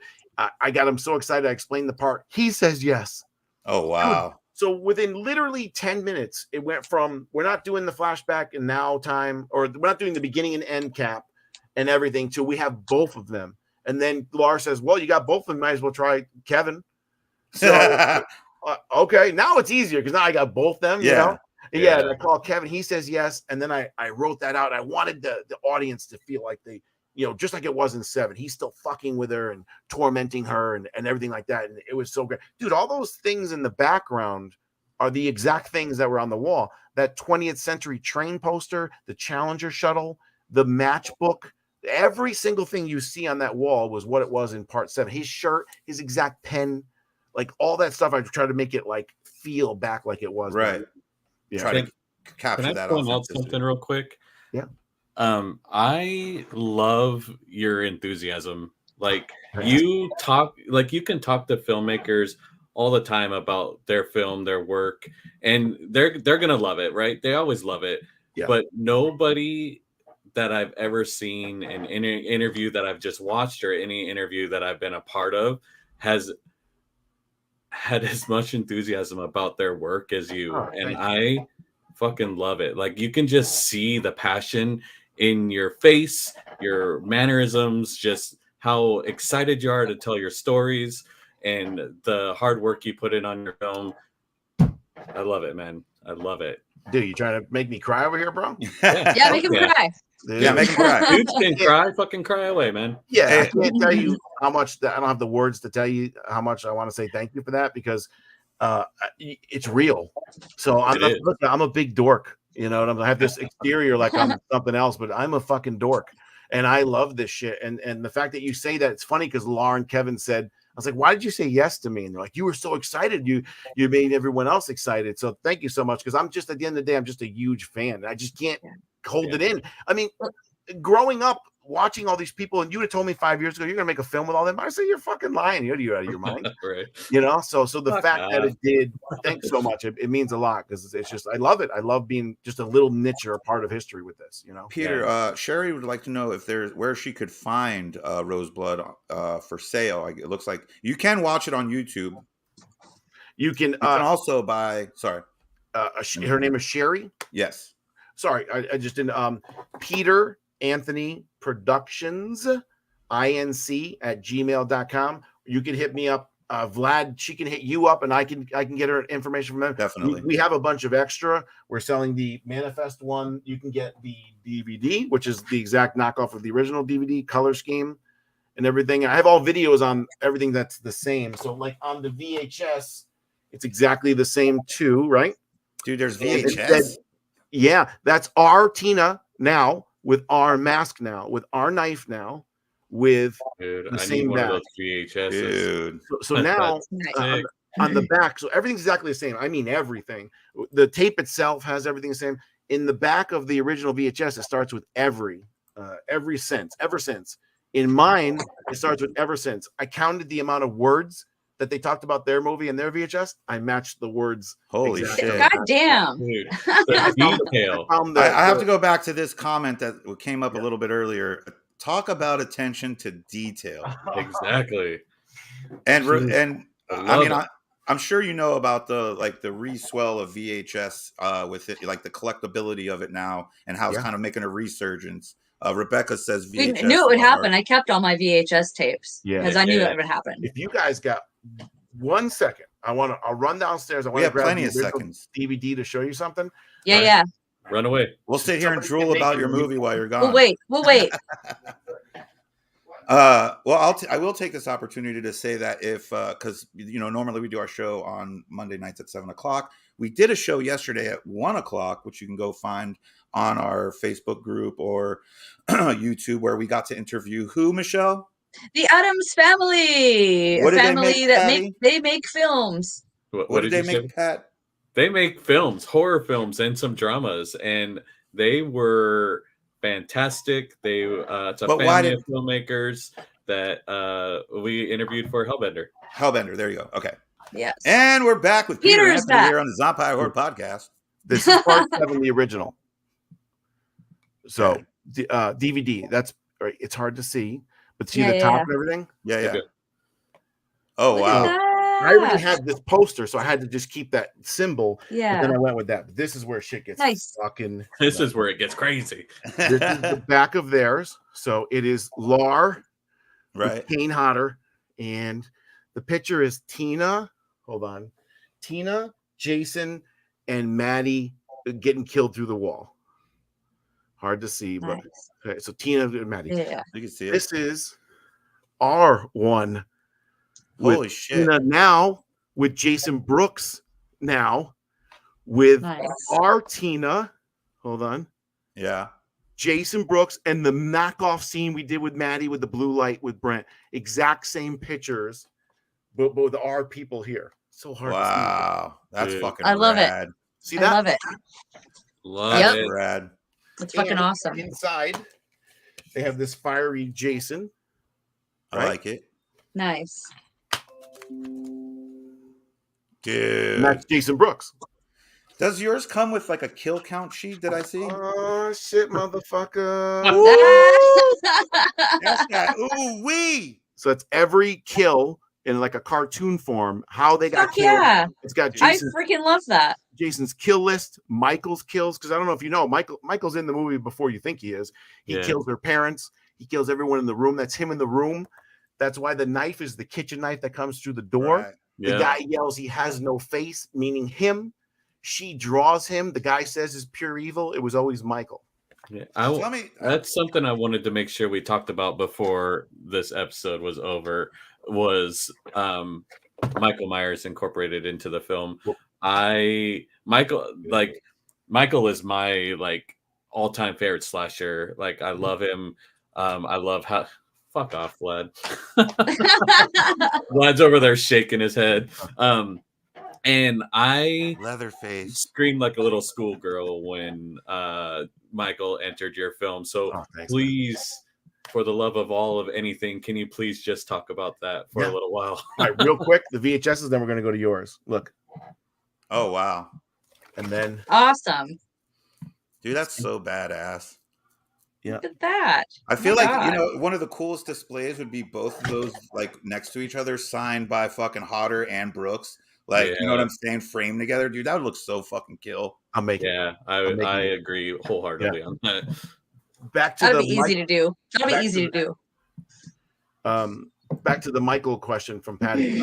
I got him so excited. I explained the part. He says yes. Oh wow. So within literally 10 minutes, it went from we're not doing the flashback and now time, or we're not doing the beginning and end cap and everything, to we have both of them. And then Lar says, well, you got both of them. Might as well try Kevin. So, okay, now it's easier because now I got both of them, Yeah, and I call Kevin. He says yes. And then I wrote that out. I wanted the audience to feel like they, just like it was in 7. He's still fucking with her and tormenting her and everything like that. And it was so great. Dude, all those things in the background are the exact things that were on the wall. That 20th century train poster, the Challenger shuttle, the matchbook, every single thing you see on that wall was what it was in part 7. His shirt, his exact pen, like all that stuff. I tried to make it like feel back like it was. Right. Yeah. Try to capture that. Can I point out something real quick? Yeah. I love your enthusiasm. Like you can talk to filmmakers all the time about their film, their work, and they're gonna love it, right? They always love it. Yeah. But nobody that I've ever seen in any interview that I've just watched or any interview that I've been a part of has had as much enthusiasm about their work as you. And I fucking love it. Like you can just see the passion in your face, your mannerisms, just how excited you are to tell your stories and the hard work you put in on your film. I love it, man. I love it. Dude, you trying to make me cry over here, bro? Yeah, make him cry. Yeah, make him cry. Dudes can cry, fucking cry away, man. Yeah, I can't tell you how much I don't have the words to tell you how much I want to say thank you for that because it's real. So I'm a big dork. I have this exterior like I'm something else, but I'm a fucking dork. And I love this shit. And the fact that you say that, it's funny because Laura and Kevin said, I was like, why did you say yes to me? And they're like, you were so excited. You made everyone else excited. So thank you so much. Because I'm just, at the end of the day, I'm just a huge fan. I just can't hold it in. I mean, growing up, watching all these people, and you would have told me 5 years ago you're gonna make a film with all them. I say you're fucking lying. You're out of your mind, Right. you know. So the Fuck fact that off. it did, thanks so much. It means a lot because it's just I love it. I love being just a little niche or a part of history with this, you know. Peter, Sherry would like to know if there's where she could find Roseblood for sale. It looks like you can watch it on YouTube. You can also buy. Sorry, her name is Sherry. Yes. Sorry, I just didn't. Peter Anthony Productions, inc@gmail.com. You can hit me up. Vlad, she can hit you up, and I can get her information from them. Definitely. We have a bunch of extra. We're selling the Manifest one. You can get the DVD, which is the exact knockoff of the original DVD, color scheme, and everything. I have all videos on everything that's the same. So, like on the VHS, it's exactly the same too, right? Dude, there's VHS. Yeah, that's our Tina now with our mask now, with our knife now, with Dude, the I same need one back. of those VHSs. Dude. So now on the back, so everything's exactly the same. I mean, everything. The tape itself has everything the same. In the back of the original VHS, it starts with ever since. In mine, it starts with ever since. I counted the amount of words that they talked about their movie and their VHS. I matched the words. Holy shit. God damn. Dude, the detail. I have to go back to this comment that came up a little bit earlier. Talk about attention to detail. Exactly. And I mean, I'm sure you know about the reswell of VHS with it, like the collectability of it now, and how it's kind of making a resurgence. Rebecca says VHS. We knew it would happen. I kept all my VHS tapes because I knew it would happen. If you guys got 1 second, I'll run downstairs. We have plenty of seconds. DVD to show you something. Yeah, yeah. Run away. We'll sit here and drool about your movie while you're gone. We'll wait. I will take this opportunity to say that if because normally we do our show on Monday nights at 7:00. We did a show yesterday at 1:00, which you can go find on our Facebook group or YouTube, where we got to interview who, Michelle? The Addams Family. What a did family they make films. What did they make, Pat? They make films, horror films, and some dramas, and they were fantastic. It's a family of filmmakers that we interviewed for Hellbender. There you go. Okay. Yes. And we're back with Peter Peter's back here on the Zompire Horror Podcast. This is part 7, the original. So the DVD. That's right. It's hard to see, but see the top and everything. Yeah. Okay. Oh wow. I already had this poster, so I had to just keep that symbol. Yeah. But then I went with that. But this is where shit gets fucking. This is where it gets crazy. This is the back of theirs. So it is Lar, right? Kane Hodder, and the picture is Tina. Hold on, Tina, Jason, and Maddie getting killed through the wall. Hard to see, but okay. So Tina and Maddie. Yeah, you can see it. This is R1. Holy shit. Now with Jason Brooks now with our Tina. Hold on. Yeah. Jason Brooks and the knockoff scene we did with Maddie with the blue light with Brent. Exact same pictures, but with our people here. So hard to see. Wow. That's fucking I love rad. it. See that? I love it. Love it. Rad. It's fucking awesome. Inside, they have this fiery Jason. I like it. Nice. Dude. And that's Jason Brooks. Does yours come with like a kill count sheet? Did I see? Oh shit, motherfucker! That's that. Ooh wee. So it's every kill in like a cartoon form. How they got killed. Yeah. It's got Jason. I freaking love that. Jason's kill list, Michael's kills, because I don't know if you know, Michael's in the movie before you think he is. He kills their parents. He kills everyone in the room. That's him in the room. That's why the knife is the kitchen knife that comes through the door. Right. The guy yells he has no face, meaning him. She draws him. The guy says is pure evil. It was always Michael. Yeah, that's something I wanted to make sure we talked about before this episode was over. Was Michael Myers incorporated into the film? Michael is my all-time favorite slasher. Like I love him. I love how. Fuck off, Vlad. Vlad's over there shaking his head. And I Leatherface screamed like a little schoolgirl when Michael entered your film. So please for the love of all of anything, can you please just talk about that for a little while? All right, real quick, the VHSs, then we're going to go to yours. Look. Oh, wow. And then. Awesome. Dude, that's so badass. Yeah. Look at that. I feel like, one of the coolest displays would be both of those, like, next to each other, signed by fucking Hodder and Brooks. Like, you know what I'm saying? Framed together. Dude, that would look so fucking kill. I'm making I agree wholeheartedly on that. Back to That'd be easy to do. That'd be easy to do. Back to the Michael question from Patty.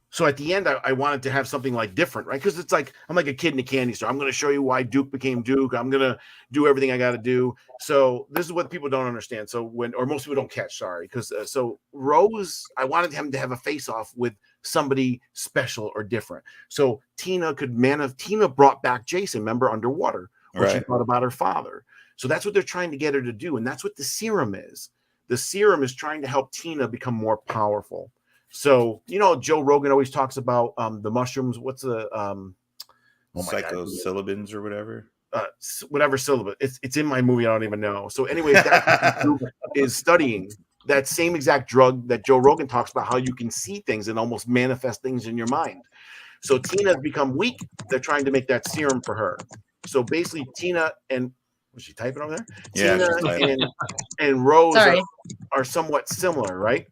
So at the end, I wanted to have something like different, right? Because it's like I'm like a kid in a candy store. I'm going to show you why Duke became Duke. I'm going to do everything I got to do. So this is what people don't understand. So most people don't catch, sorry. Because so Rose, I wanted him to have a face-off with somebody special or different. So Tina brought back Jason, remember, underwater, when she thought about her father. So that's what they're trying to get her to do. And that's what the serum is. The serum is trying to help Tina become more powerful. So, Joe Rogan always talks about the mushrooms. What's the psilocybins or whatever? Whatever syllabus. It's in my movie. I don't even know. So anyway, that is studying that same exact drug that Joe Rogan talks about, how you can see things and almost manifest things in your mind. So Tina's become weak. They're trying to make that serum for her. So basically Tina and was she typing over there? Yeah, Tina and Rose are somewhat similar, right?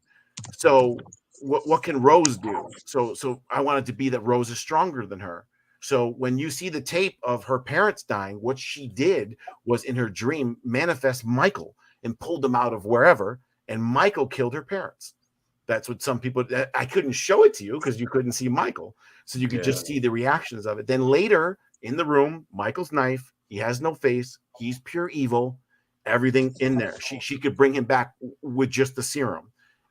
So what can Rose do? So I wanted to be that Rose is stronger than her. So when you see the tape of her parents dying, what she did was in her dream manifest Michael and pulled them out of wherever, and Michael killed her parents. That's what some people, I couldn't show it to you because you couldn't see Michael. So you could just see the reactions of it. Then later in the room, Michael's knife, he has no face. He's pure evil, everything in there. She could bring him back with just the serum.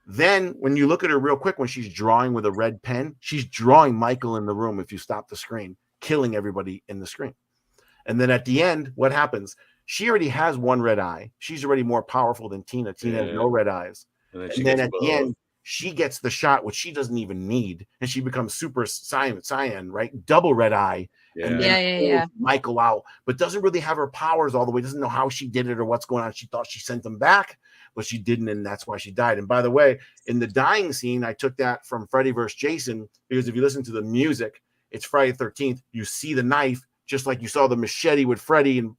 Then when you look at her real quick, when she's drawing with a red pen, she's drawing Michael in the room. If you stop the screen, killing everybody in the screen. And then at the end, what happens? She already has one red eye. She's already more powerful than Tina. Tina has no red eyes. And then at the end, she gets the shot, which she doesn't even need. And she becomes super cyan, right? Double red eye. And then Michael out, but doesn't really have her powers all the way. Doesn't know how she did it or what's going on. She thought she sent them back, but she didn't, and that's why she died. And by the way, in the dying scene, I took that from Freddy vs. Jason, because if you listen to the music, it's Friday the 13th. You see the knife, just like you saw the machete with Freddy and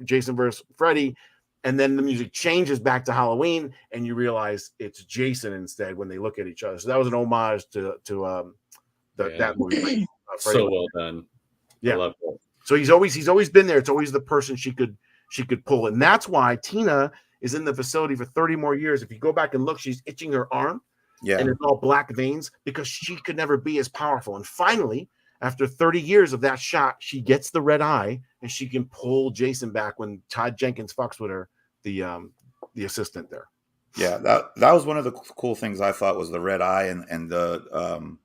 Jason versus Freddy. And then the music changes back to Halloween, and you realize it's Jason instead when they look at each other. So that was an homage to that movie. So well done. Yeah. I love it. So he's always been there. It's always the person she could pull. And that's why Tina is in the facility for 30 more years. If you go back and look, she's itching her arm. Yeah. And it's all black veins because she could never be as powerful. And finally, after 30 years of that shot, she gets the red eye and she can pull Jason back when Todd Jenkins fucks with her, the assistant there. Yeah, that was one of the cool things I thought was the red eye and the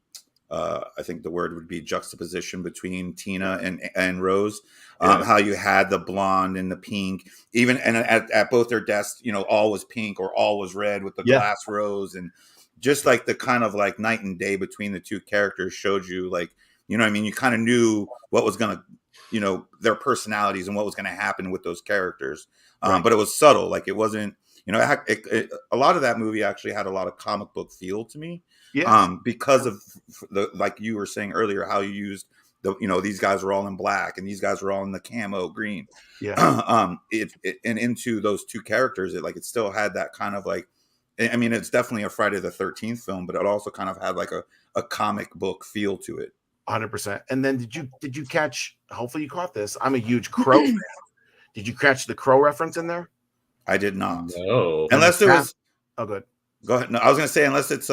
I think the word would be juxtaposition between Tina and Rose. How you had the blonde and the pink, even and at both their desks, all was pink or all was red with the glass rose, and just like the kind of like night and day between the two characters showed you, like, you kind of knew what was gonna, their personalities and what was gonna happen with those characters. But it was subtle, like it wasn't, a lot of that movie actually had a lot of comic book feel to me. Yes. Because of like you were saying earlier, how you used these guys were all in black and these guys were all in the camo green. Yeah. And into those two characters, it still had that kind of like, I mean, it's definitely a Friday the 13th film, but it also kind of had like a comic book feel to it. 100%. And then did you catch? Hopefully you caught this. I'm a huge Crow fan. Did you catch the Crow reference in there? I did not. No. Unless it was. Oh, good. Go ahead. No, I was going to say, unless it's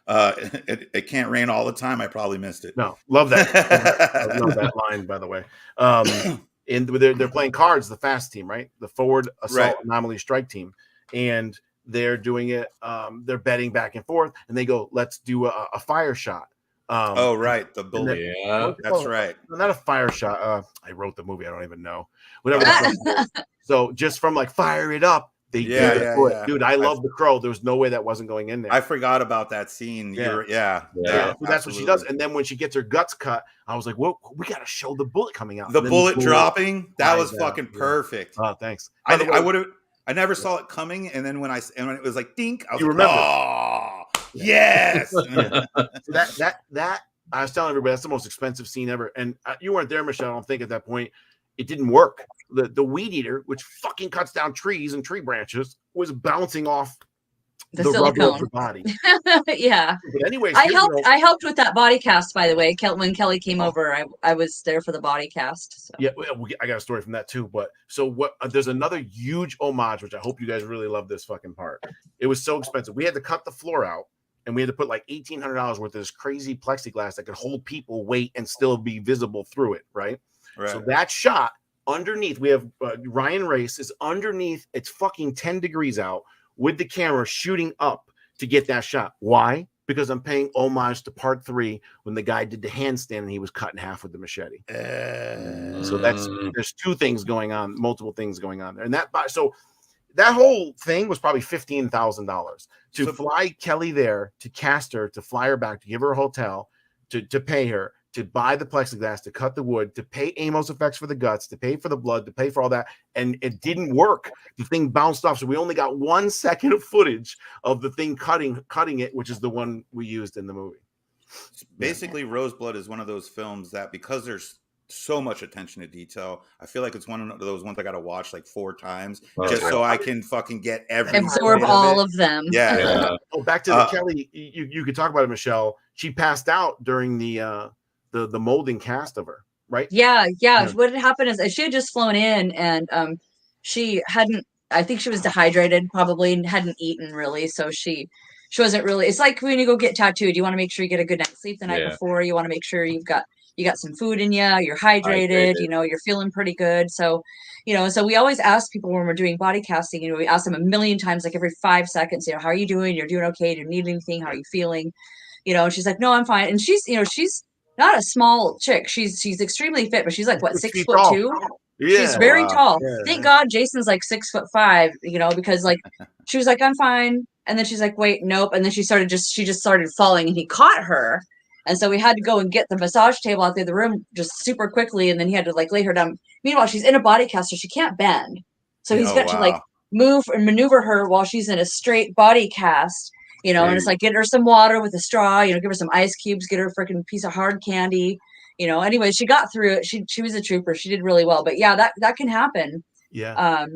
it can't rain all the time, I probably missed it. No, love that. I love that line, by the way. And they're playing cards, the fast team, right? The forward assault anomaly strike team, and they're doing it. They're betting back and forth, and they go, "Let's do a fire shot." The bullet. Yeah, that's right. Not a fire shot. I wrote the movie. I don't even know. Whatever. So just from like fire it up. Dude, I love the Crow. There was no way that wasn't going in there. I forgot about that scene. So that's what she does. And then when she gets her guts cut, I was like, "Whoa, we got to show the bullet coming out." The bullet dropping. That was fucking perfect. Oh, thanks. I would have. I never saw it coming, and then when it was like dink, I was You like, remember. oh yes. So that I was telling everybody that's the most expensive scene ever, and you weren't there, Michelle. I don't think at that point it didn't work. The weed eater, which fucking cuts down trees and tree branches, was bouncing off the rubber of the body. Yeah. But anyways, I helped with that body cast, by the way. When Kelly came over, I was there for the body cast. So. Yeah, I got a story from that too. But so what? There's another huge homage, which I hope you guys really love this fucking part. It was so expensive. We had to cut the floor out, and we had to put like $1,800 worth of this crazy plexiglass that could hold people, weight, and still be visible through it. Right. So that shot underneath, we have Ryan Race is underneath. It's fucking 10 degrees out with the camera shooting up to get that shot. Why? Because I'm paying homage to part 3 when the guy did the handstand and he was cut in half with the machete. So there's 2 things going on, multiple things going on there. And that whole thing was probably $15,000 to fly Kelly there, to cast her, to fly her back, to give her a hotel, to pay her, to buy the plexiglass, to cut the wood, to pay Amos Effects for the guts, to pay for the blood, to pay for all that. And it didn't work. The thing bounced off. So we only got 1 second of footage of the thing cutting it, which is the one we used in the movie. Basically, Roseblood is one of those films that, because there's so much attention to detail, I feel like it's one of those ones I got to watch like 4 times so I can fucking get absorb all of them. Yeah. Oh, back to the Kelly. You could talk about it, Michelle. She passed out during the molding cast of her, right? Yeah. What had happened is she had just flown in, and she hadn't. I think she was dehydrated, probably, and hadn't eaten really, so she wasn't really. It's like when you go get tattooed, you want to make sure you get a good night's sleep the night before. You want to make sure you got some food in you, you're hydrated, you're feeling pretty good. So, so we always ask people when we're doing body casting, we ask them a million times, like every 5 seconds, how are you doing? You're doing okay? Do you need anything? How are you feeling? And she's like, no, I'm fine. And she's not a small chick. She's extremely fit, but she's like, what, 6'2"? Yeah, she's very tall. Yeah, Thank God Jason's like 6'5", because like, she was like, I'm fine. And then she's like, wait, nope. And then she just started falling, and he caught her. And so we had to go and get the massage table out there in the room just super quickly. And then he had to like lay her down. Meanwhile, she's in a body cast, so she can't bend. So he's got to like move and maneuver her while she's in a straight body cast, and it's like, get her some water with a straw, give her some ice cubes, get her a freaking piece of hard candy, anyway, she got through it. She was a trooper. She did really well, but yeah, that can happen. Yeah.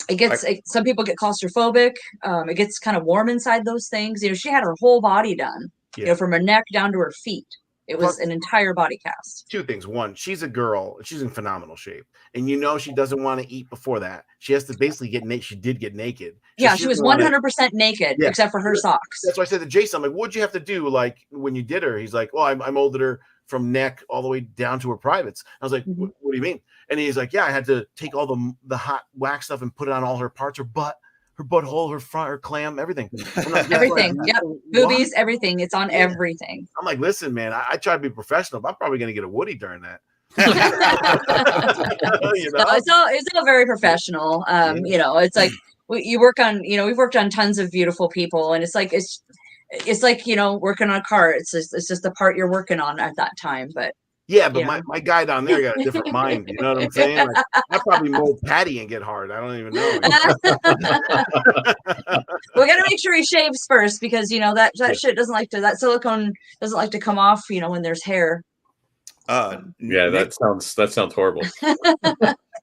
It gets, some people get claustrophobic. It gets kind of warm inside those things. She had her whole body done. From her neck down to her feet. It was an entire body cast. 2 things. 1, she's a girl. She's in phenomenal shape. And she doesn't want to eat before that. She has to basically get naked. She did get naked. Yeah, she was 100% naked, except for her socks. That's why I said to Jason, I'm like, what'd you have to do, like, when you did her? He's like, well, I molded her from neck all the way down to her privates. I was like, what do you mean? And he's like, yeah, I had to take all the hot wax stuff and put it on all her parts, her butt, her butthole, her front, her clam, everything. Like, everything. Yep. Boobies, everything. It's on everything. I'm like, listen, man, I try to be professional, but I'm probably going to get a Woody during that. It's all very professional. It's like you work on, we've worked on tons of beautiful people, and it's like, working on a car. It's just the part you're working on at that time. But yeah, but my guy down there got a different mind. You know what I'm saying? Like, I probably mold Patty and get hard. I don't even know. We got to make sure he shaves first, because that shit doesn't like to, that silicone doesn't like to come off. When there's hair. That sounds horrible.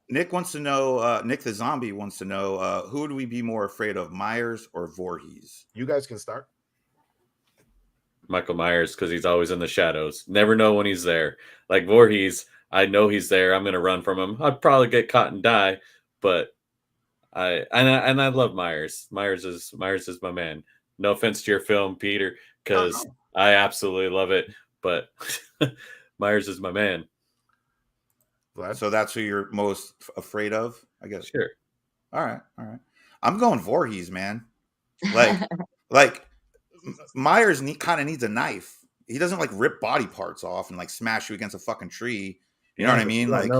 Nick wants to know. Nick the Zombie wants to know, who would we be more afraid of, Myers or Voorhees? You guys can start. Michael Myers, because he's always in the shadows. Never know when he's there. Like Voorhees, I know he's there. I'm gonna run from him. I'd probably get caught and die, but I love Myers. Myers is my man. No offense to your film, Peter, because I absolutely love it, but Myers is my man. So that's who you're most afraid of, I guess. Sure. All right. I'm going Voorhees, man. Like Myers kind of needs a knife. He doesn't like rip body parts off and like smash you against a fucking tree. You know what I mean? Like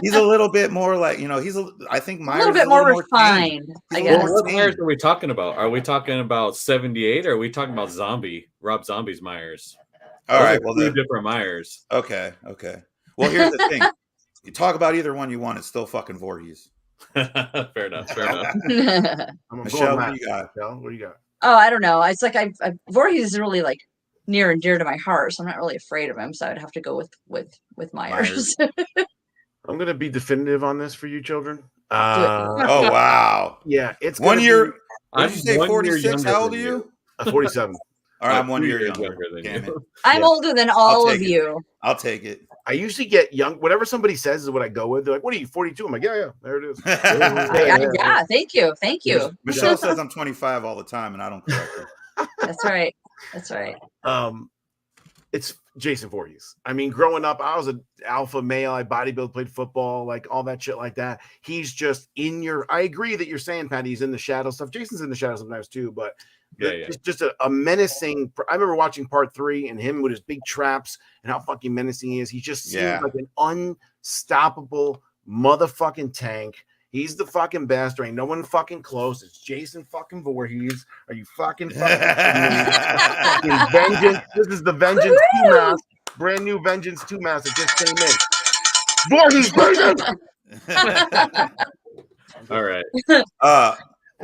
he's a little bit more like, I think Myers a little bit more refined. I guess. What Myers are we talking about? Are we talking about 78 or are we talking about Rob Zombie's Myers? All right. Well, 2 different Myers. Okay. Well, here's the thing. You talk about either one you want, it's still fucking Voorhees. Fair enough. Fair enough. Michelle, what do you got? Michelle, what do you got? Oh, I don't know. It's like Voorhees is really like near and dear to my heart, so I'm not really afraid of him. So I'd have to go with Myers. I'm gonna be definitive on this for you children. Oh wow! Yeah, it's 1 year. What I'm did you say? 46. How old are you? 47. All right, I'm 1 year younger. Damn it. I'm older than all of you. I'll take it. I usually get young. Whatever somebody says is what I go with. They're like, "What are you, 42?" I'm like, "Yeah, there it is." Yeah, thank you. Michelle says I'm 25 all the time, and I don't correct her. That's right. It's Jason Voorhees. I mean, growing up, I was an alpha male. I bodybuild, played football, like all that shit like that. He's just in your. I agree that you're saying, Patty, he's in the shadow stuff. Jason's in the shadow sometimes too, but it's just a menacing. I remember watching part 3 and him with his big traps and how fucking menacing he is. He just seems like an unstoppable motherfucking tank. He's the fucking best. There ain't no one fucking close. It's Jason fucking Voorhees. Are you fucking fucking Vengeance? This is the Vengeance 2 mask. Brand new Vengeance 2 mask that just came in. Voorhees Vengeance! All right.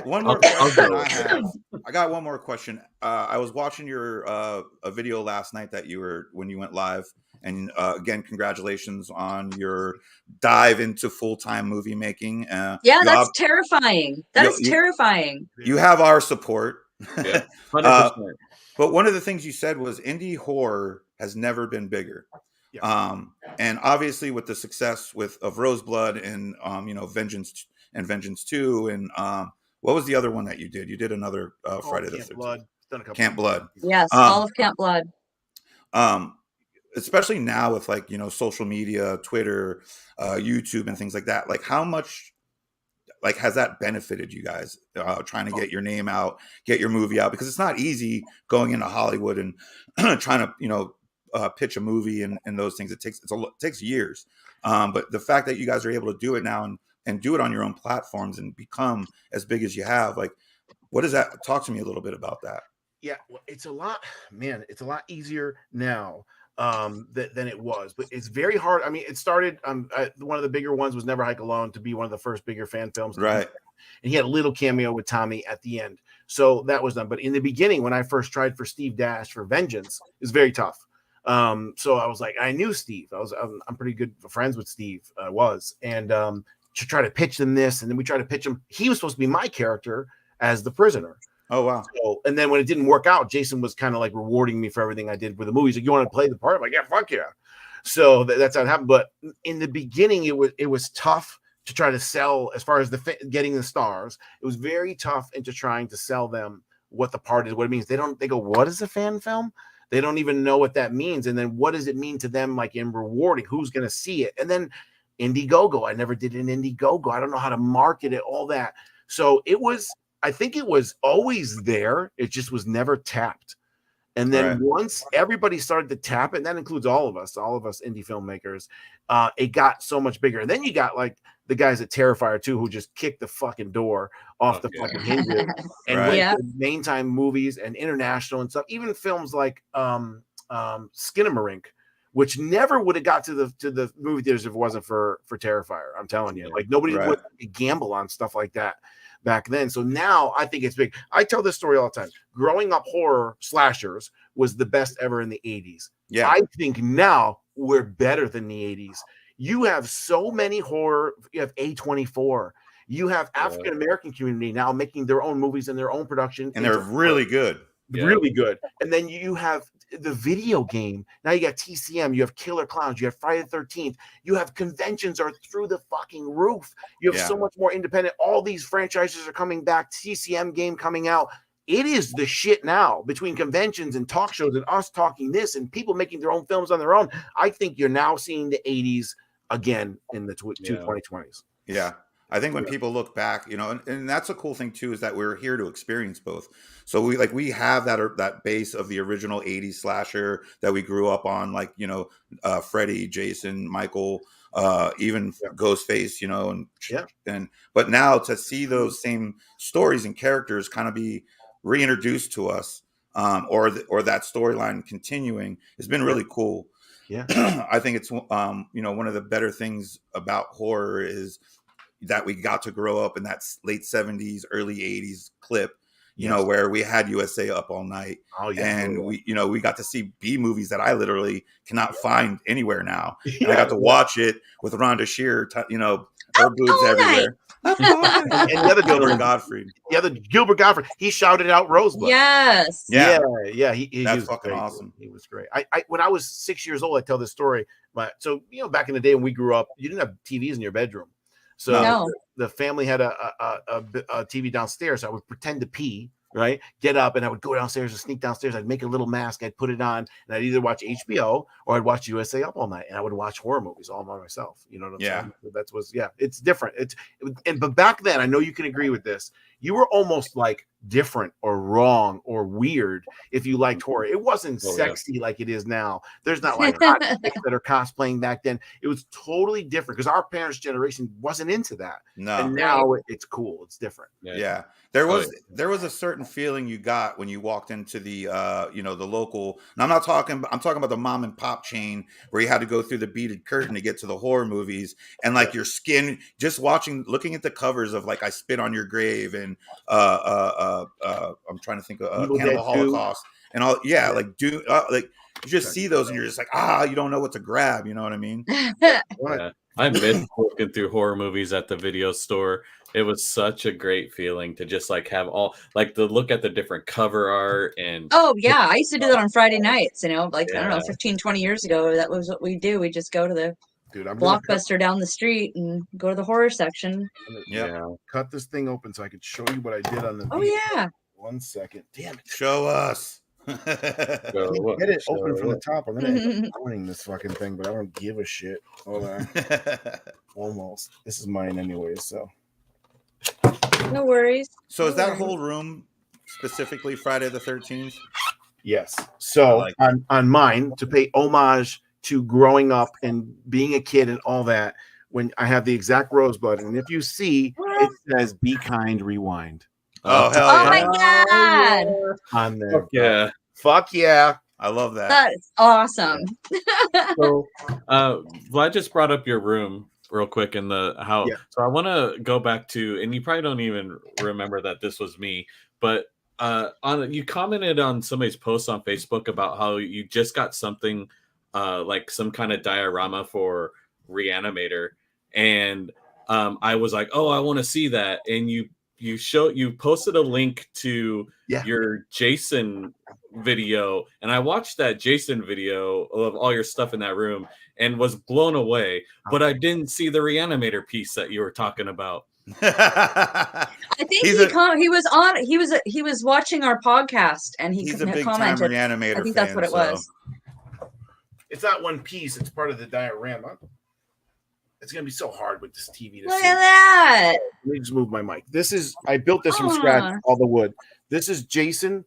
One more question I have. I got one more question. I was watching your a video last night that when you went live. And again, congratulations on your dive into full-time movie making. That's terrifying. That's terrifying. You have our support. Yeah, 100%. But one of the things you said was indie horror has never been bigger. Yeah. And obviously with the success of Roseblood and Vengeance 2 and what was the other one that you did? You did another Friday the 13th. Camp Blood. Yes, all of Camp Blood. Especially now with social media, Twitter, YouTube, and things like that. Like how much has that benefited you guys trying to get your name out, get your movie out? Because it's not easy going into Hollywood and trying to pitch a movie and those things. It takes years. But the fact that you guys are able to do it now and do it on your own platforms and become as big as you have, what does that? Talk to me a little bit about that. Yeah, well, it's a lot easier now than it was, but it's very hard. I mean, it started. One of the bigger ones was Never Hike Alone to be one of the first bigger fan films, right? And he had a little cameo with Tommy at the end, so that was done. But in the beginning, when I first tried for Steve Dash for Vengeance, it was very tough. So I was like, I knew Steve. I'm pretty good friends with Steve. I was, and to try to pitch them this, and then we tried to pitch him. He was supposed to be my character as the prisoner. Oh, wow. So, and then when it didn't work out, Jason was kind of like rewarding me for everything I did with the movies. Like, you want to play the part? I'm like, yeah, fuck yeah. So that's how it happened. But in the beginning, it was tough to try to sell as far as getting the stars. It was very tough into trying to sell them what the part is, what it means. They go, what is a fan film? They don't even know what that means. And then what does it mean to them, like in rewarding? Who's going to see it? And then Indiegogo. I never did an Indiegogo. I don't know how to market it, all that. So I think it was always there. It just was never tapped. And then once everybody started to tap it, and that includes all of us indie filmmakers, it got so much bigger. And then you got like the guys at Terrifier too, who just kicked the fucking door off the fucking hinges and went to main time movies and international and stuff. Even films like Skinamarink, which never would have got to the movie theaters if it wasn't for Terrifier. I'm telling you, like nobody would gamble on stuff like that back then. So now I think it's big. I tell this story all the time. Growing up, horror slashers was the best ever in the 80s. Yeah. I think now we're better than the 80s. You have so many horror. You have A24. You have African American community now making their own movies and their own production. And they're really good. Really good. And then you have the video game. Now you got TCM, you have Killer Clowns, you have Friday the 13th, you have conventions are through the fucking roof. You have so much more independent. All these franchises are coming back. TCM game coming out. It is the shit now between conventions and talk shows and us talking this and people making their own films on their own. I think you're now seeing the 80s again in the 2020s. Yeah. I think when people look back, and that's a cool thing too, is that we're here to experience both. So we have that base of the original 80s slasher that we grew up on, like, Freddy, Jason, Michael, even Ghostface, but now to see those same stories and characters kind of be reintroduced to us, or that storyline continuing has been really cool. Yeah. I think it's, one of the better things about horror is that we got to grow up in that late 70s, early 80s clip, you know, where we had USA Up All Night. Oh, yeah. And we, you know, we got to see B movies that I literally cannot find anywhere now. And I got to watch it with Rhonda Shear, you know, her boobs everywhere. And the other Gilbert Gottfried. Gilbert Gottfried, he shouted out Roseblood. Yes. Yeah. He That's was fucking great. awesome. He was great. I when I was 6 years old, I tell this story. So you know, back in the day when we grew up, you didn't have TVs in your bedroom. So the family had a TV downstairs. I would pretend to pee, right? Get up, and I would go downstairs and sneak downstairs. I'd make a little mask. I'd put it on, and I'd either watch HBO or I'd watch USA Up All Night, and I would watch horror movies all by myself. You know what I'm saying? That was it's different. But back then, I know you can agree with this. You were almost like different or wrong or weird if you liked horror. It wasn't sexy like it is now. There's not like hot chicks that are cosplaying back then. It was totally different because our parents' generation wasn't into that. No. And now it's cool. It's different. Yeah. There was a certain feeling you got when you walked into the you know, the local. Now I'm talking about the mom and pop chain where you had to go through the beaded curtain to get to the horror movies, and like your skin just looking at the covers of like I Spit on Your Grave and I'm trying to think of Cannibal Holocaust and all. Yeah, like like you just see those and you're just like, you don't know what to grab. You know what I mean? I miss looking through horror movies at the video store. It was such a great feeling to just like have all like the look at the different cover art and I used to do that on Friday nights, you know, like I don't know, 15, 20 years ago. That was what we do. We just go to the Blockbuster down the street and go to the horror section. Cut this thing open so I could show you what I did on the video. Yeah. 1 second. Damn it. Show us. Get it open from the top. I'm gonna end up ruining this fucking thing, but I don't give a shit. Hold on. Almost. This is mine anyways, so no worries. So is that whole room specifically Friday the 13th? Yes. So on mine, to pay homage to growing up and being a kid and all that, when I have the exact Roseblood, and if you see, it says "Be Kind, Rewind." Oh hell yeah! Oh my god! On there, fuck yeah! I love that. That's awesome. So, Vlad just brought up your room real quick in the how. Yeah. So I want to go back to, and you probably don't even remember that this was me, but you commented on somebody's post on Facebook about how you just got something like some kind of diorama for Reanimator, and I was like, oh, I want to see that, and you posted a link to your Jason video, and I watched that Jason video of all your stuff in that room and was blown away, but I didn't see the Reanimator piece that you were talking about. I think he was watching our podcast and he's a big time Reanimator I think fan, that's what it was. It's not one piece, it's part of the diorama. It's gonna be so hard with this TV to Look see. at that. Let me just move my mic. I built this from scratch, all the wood. This is Jason.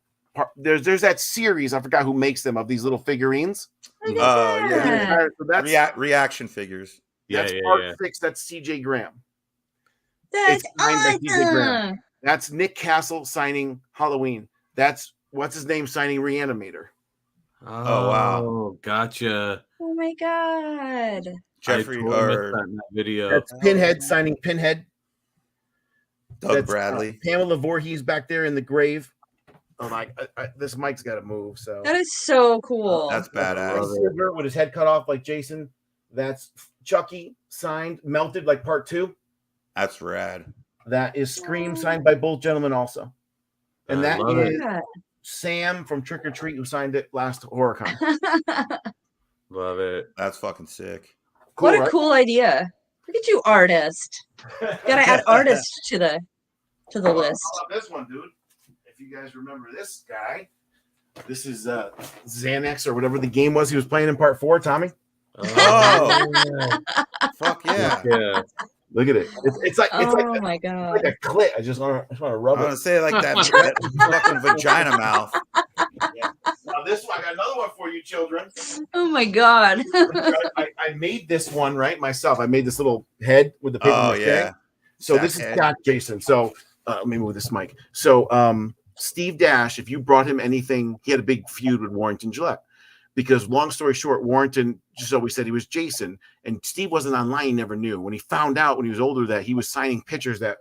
There's that series, I forgot who makes them, of these little figurines. Look at that. So that's reaction figures. That's part 6. That's CJ Graham. That's awesome. That's Nick Castle signing Halloween. That's what's his name signing Reanimator. Oh wow, gotcha. Oh my god. Jeffrey that video. That's Pinhead signing Pinhead. Doug Bradley. Pamela Voorhees back there in the grave. Oh my! This mic's got to move. So that is so cool. That's badass. With his head cut off like Jason. That's Chucky signed, melted like part 2. That's rad. That is Scream signed by both gentlemen also, and that is Sam from Trick or Treat who signed it last HorrorCon. Love it. That's fucking sick. Cool, what a cool idea! Look at you, artist. Gotta add artist to the list. This one, dude. If you guys remember this guy, this is Xanax or whatever the game was he was playing in part 4. Tommy. Oh, fuck yeah! Look at it. It's like my god, like a clit. I just want to rub it. I want to say like that fucking vagina mouth. Now this one, I got another one for you, children. Oh my god! I made this one myself. I made this little head with the paper. Oh yeah. So this is not Jason. So let me move this mic. So Steve Dash, if you brought him anything, he had a big feud with Warrington Gillette. because long story short, Warrington just always said he was Jason, and Steve wasn't online. He never knew. When he found out when he was older that he was signing pictures that,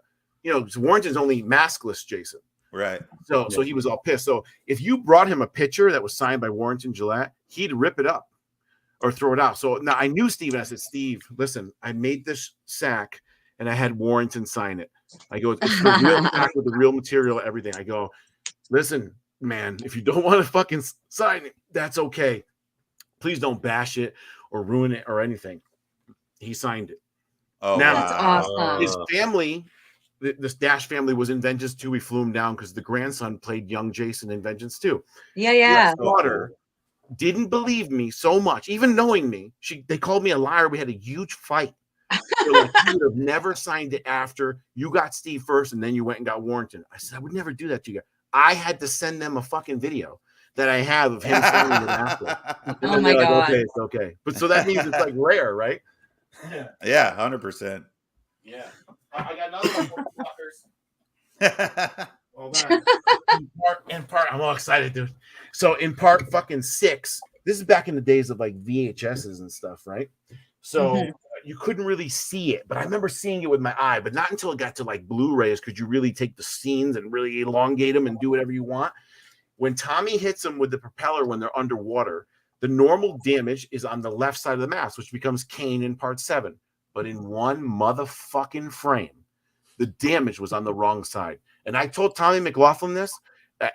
Warrington's only maskless Jason. Right. So he was all pissed. So if you brought him a picture that was signed by Warrington Gillette, he'd rip it up or throw it out. So now I knew Steve, and I said, Steve, listen, I made this sack and I had Warrington sign it. I go, it's the real sack with the real material, everything. I go, listen, man, if you don't want to fucking sign it, that's okay. Please don't bash it or ruin it or anything. He signed it. Oh, now, that's awesome. His family, this Dash family, was in Vengeance 2. We flew him down because the grandson played young Jason in Vengeance 2. Yeah. His daughter didn't believe me so much, even knowing me. They called me a liar. We had a huge fight. They're like, you would have never signed it after you got Steve first, and then you went and got Warrington. I said, I would never do that to you. I had to send them a fucking video that I have of him signing it after. Oh my God. Okay, it's okay. But so that means it's like rare, right? Yeah, 100%. Yeah. I got another one, fuckers. Hold on. In part, I'm all excited, dude. So in part fucking 6, this is back in the days of like VHSs and stuff, right? So you couldn't really see it, but I remember seeing it with my eye, but not until it got to like Blu-rays could you really take the scenes and really elongate them and do whatever you want. When Tommy hits them with the propeller when they're underwater, the normal damage is on the left side of the mask, which becomes Kane in part 7. But in one motherfucking frame, the damage was on the wrong side. And I told Tommy McLaughlin this,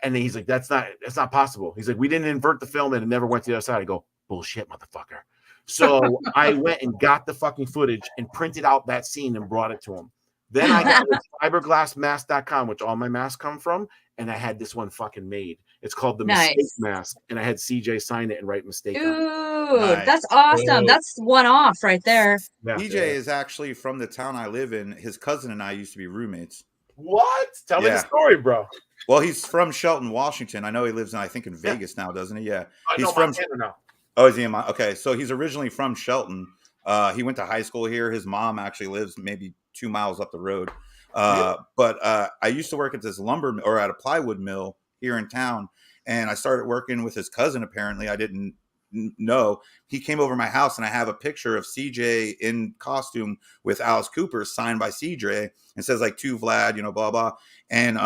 and he's like, that's not possible. He's like, we didn't invert the film and it never went to the other side. I go, bullshit, motherfucker. So I went and got the fucking footage and printed out that scene and brought it to him. Then I got fiberglassmask.com, which all my masks come from, and I had this one fucking made. It's called the Mistake Mask, and I had CJ sign it and write mistake on it. Dude, that's awesome. That's one off right there. Yeah. DJ is actually from the town I live in. His cousin and I used to be roommates. What? Tell me the story, bro. Well, he's from Shelton, Washington. I know he lives in, I think, in Vegas now, doesn't he? Yeah. He's from Montana now. Oh, is he in my? Okay, so he's originally from Shelton. He went to high school here. His mom actually lives maybe 2 miles up the road. But I used to work at this lumber or at a plywood mill here in town, and I started working with his cousin. Apparently, I didn't know. He came over my house, and I have a picture of CJ in costume with Alice Cooper signed by CJ, and says like to Vlad, blah blah. And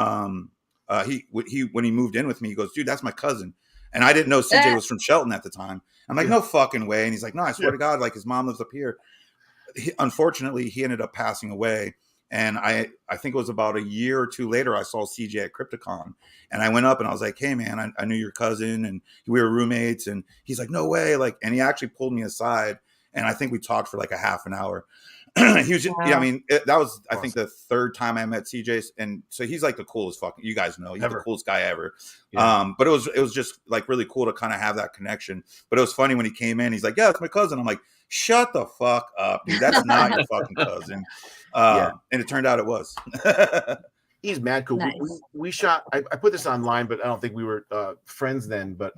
he when he moved in with me, he goes, dude, that's my cousin. And I didn't know CJ was from Shelton at the time. I'm like, no fucking way. And he's like, no, I swear to God, like his mom lives up here. Unfortunately, he ended up passing away. And I think it was about a year or two later, I saw CJ at Crypticon. And I went up and I was like, hey, man, I knew your cousin and we were roommates. And he's like, no way. Like, and he actually pulled me aside. And I think we talked for like a half an hour. He was just, wow. yeah, I mean, that was, I think, the third time I met CJ. And so he's like the coolest fucking, you guys know, he's the coolest guy ever. Yeah. But it was just like really cool to kind of have that connection. But it was funny when he came in, he's like, yeah, it's my cousin. I'm like, shut the fuck up, dude. That's not your fucking cousin. And it turned out it was. He's mad cool. Nice. We shot. I put this online, but I don't think we were friends then. But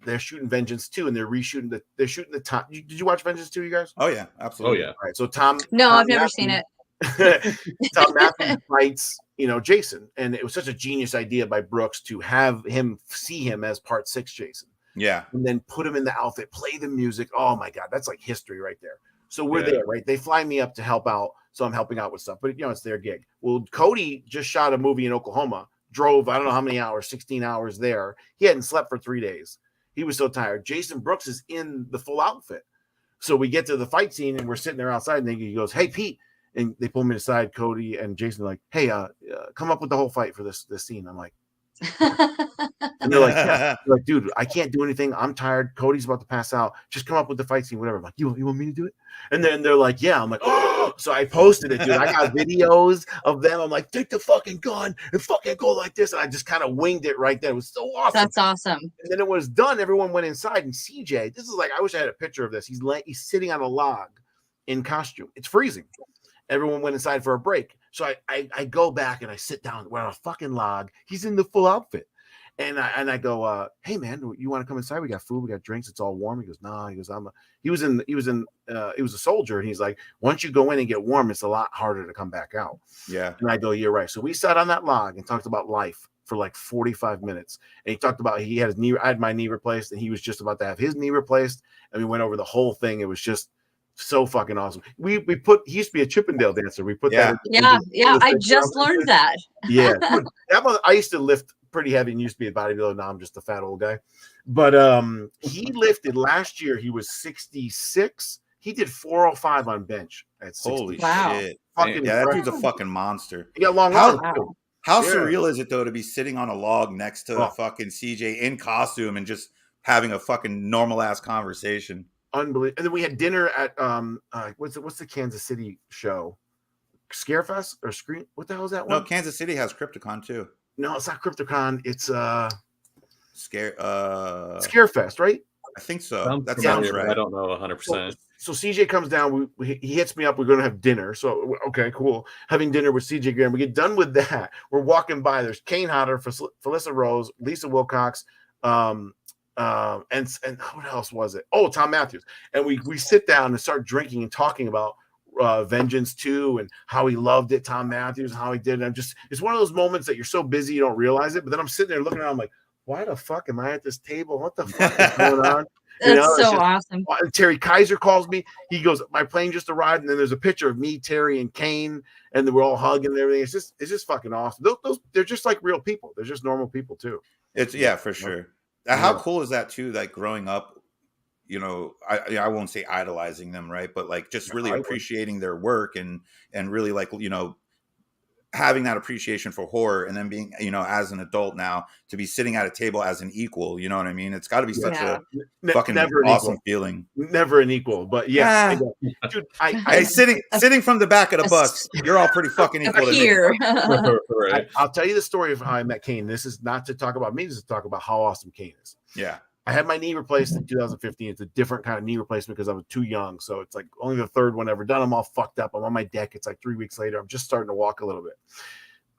they're shooting Vengeance 2, and they're reshooting they're shooting the Tom. Did you watch Vengeance 2, you guys? Oh yeah, absolutely. Oh yeah. All right. So Tom. No, Tom I've never Matthews, seen it. Tom Matthews fights, Jason, and it was such a genius idea by Brooks to have him see him as part 6 Jason. Yeah. And then put him in the outfit, play the music. Oh my God, that's like history right there. So we're there, right? They fly me up to help out. So I'm helping out with stuff, but it's their gig. Well, Cody just shot a movie in Oklahoma, drove, I don't know how many hours, 16 hours there. He hadn't slept for 3 days. He was so tired. Jason Brooks is in the full outfit. So we get to the fight scene and we're sitting there outside and he goes, hey, Pete. And they pull me aside, Cody and Jason are like, hey, come up with the whole fight for this scene. I'm like, and they're like, yeah. They're like, dude, I can't do anything. I'm tired. Cody's about to pass out. Just come up with the fight scene, whatever. I'm like, you want me to do it? And then they're like, yeah. I'm like, oh. So I posted it, dude. I got videos of them. I'm like, take the fucking gun and fucking go like this. And I just kind of winged it right there. It was so awesome. That's awesome. And then it was done. Everyone went inside, and CJ, this is like, I wish I had a picture of this. He's sitting on a log in costume. It's freezing. Everyone went inside for a break. So I go back and I sit down. We're on a fucking log. He's in the full outfit. And I go, hey man, you want to come inside? We got food, we got drinks. It's all warm. He goes, nah. He goes, he was a soldier. And he's like, once you go in and get warm, it's a lot harder to come back out. Yeah. And I go, you're right. So we sat on that log and talked about life for like 45 minutes. And he talked about he had his knee, I had my knee replaced, and he was just about to have his knee replaced. And we went over the whole thing. It was just so fucking awesome. He used to be a Chippendale dancer. We put that in, I just learned that. Yeah. I used to lift pretty heavy and used to be a bodybuilder. Now I'm just a fat old guy. But he lifted last year, he was 66. He did 405 on bench at 60. Holy shit. Fucking yeah, that dude's a fucking monster. He got long arms. How surreal is it though to be sitting on a log next to a fucking CJ in costume and just having a fucking normal ass conversation? Unbelievable. And then we had dinner at what's the Kansas City show? Scarefest or Screen? What the hell is that one? No, Kansas City has Crypticon too. No, it's not Crypticon. It's Scarefest, right? I think so. That sounds right. I don't know 100%. So CJ comes down. He hits me up. We're going to have dinner. So okay, cool. Having dinner with CJ Graham. We get done with that. We're walking by. There's Kane Hodder, Felissa Rose, Lisa Wilcox, and what else was it? Oh, Tom Matthews. And we sit down and start drinking and talking about Vengeance 2 and how he loved it. Tom Matthews, how he did it. It's one of those moments that you're so busy you don't realize it. But then I'm sitting there looking around, I'm like, why the fuck am I at this table? What the fuck is going on? That's so awesome. Terry Kaiser calls me. He goes, my plane just arrived, and then there's a picture of me, Terry, and Kane, and then we're all hugging and everything. It's just fucking awesome. Those they're just like real people. They're just normal people too. It's for sure. How cool is that too? Like growing up, I won't say idolizing them, right? But like just really appreciating their work and really like having that appreciation for horror, and then being as an adult now to be sitting at a table as an equal. You know what I mean? It's got to be such a fucking awesome feeling. Never an equal, but yeah, dude. I sitting from the back of the bus, you're all pretty fucking equal to here. me. I'll tell you the story of how I met Kane. This is not to talk about me. This is to talk about how awesome Kane is. Yeah. I had my knee replaced in 2015. It's a different kind of knee replacement because I was too young. So it's like only the third one ever done. I'm all fucked up. I'm on my deck. It's like 3 weeks later. I'm just starting to walk a little bit.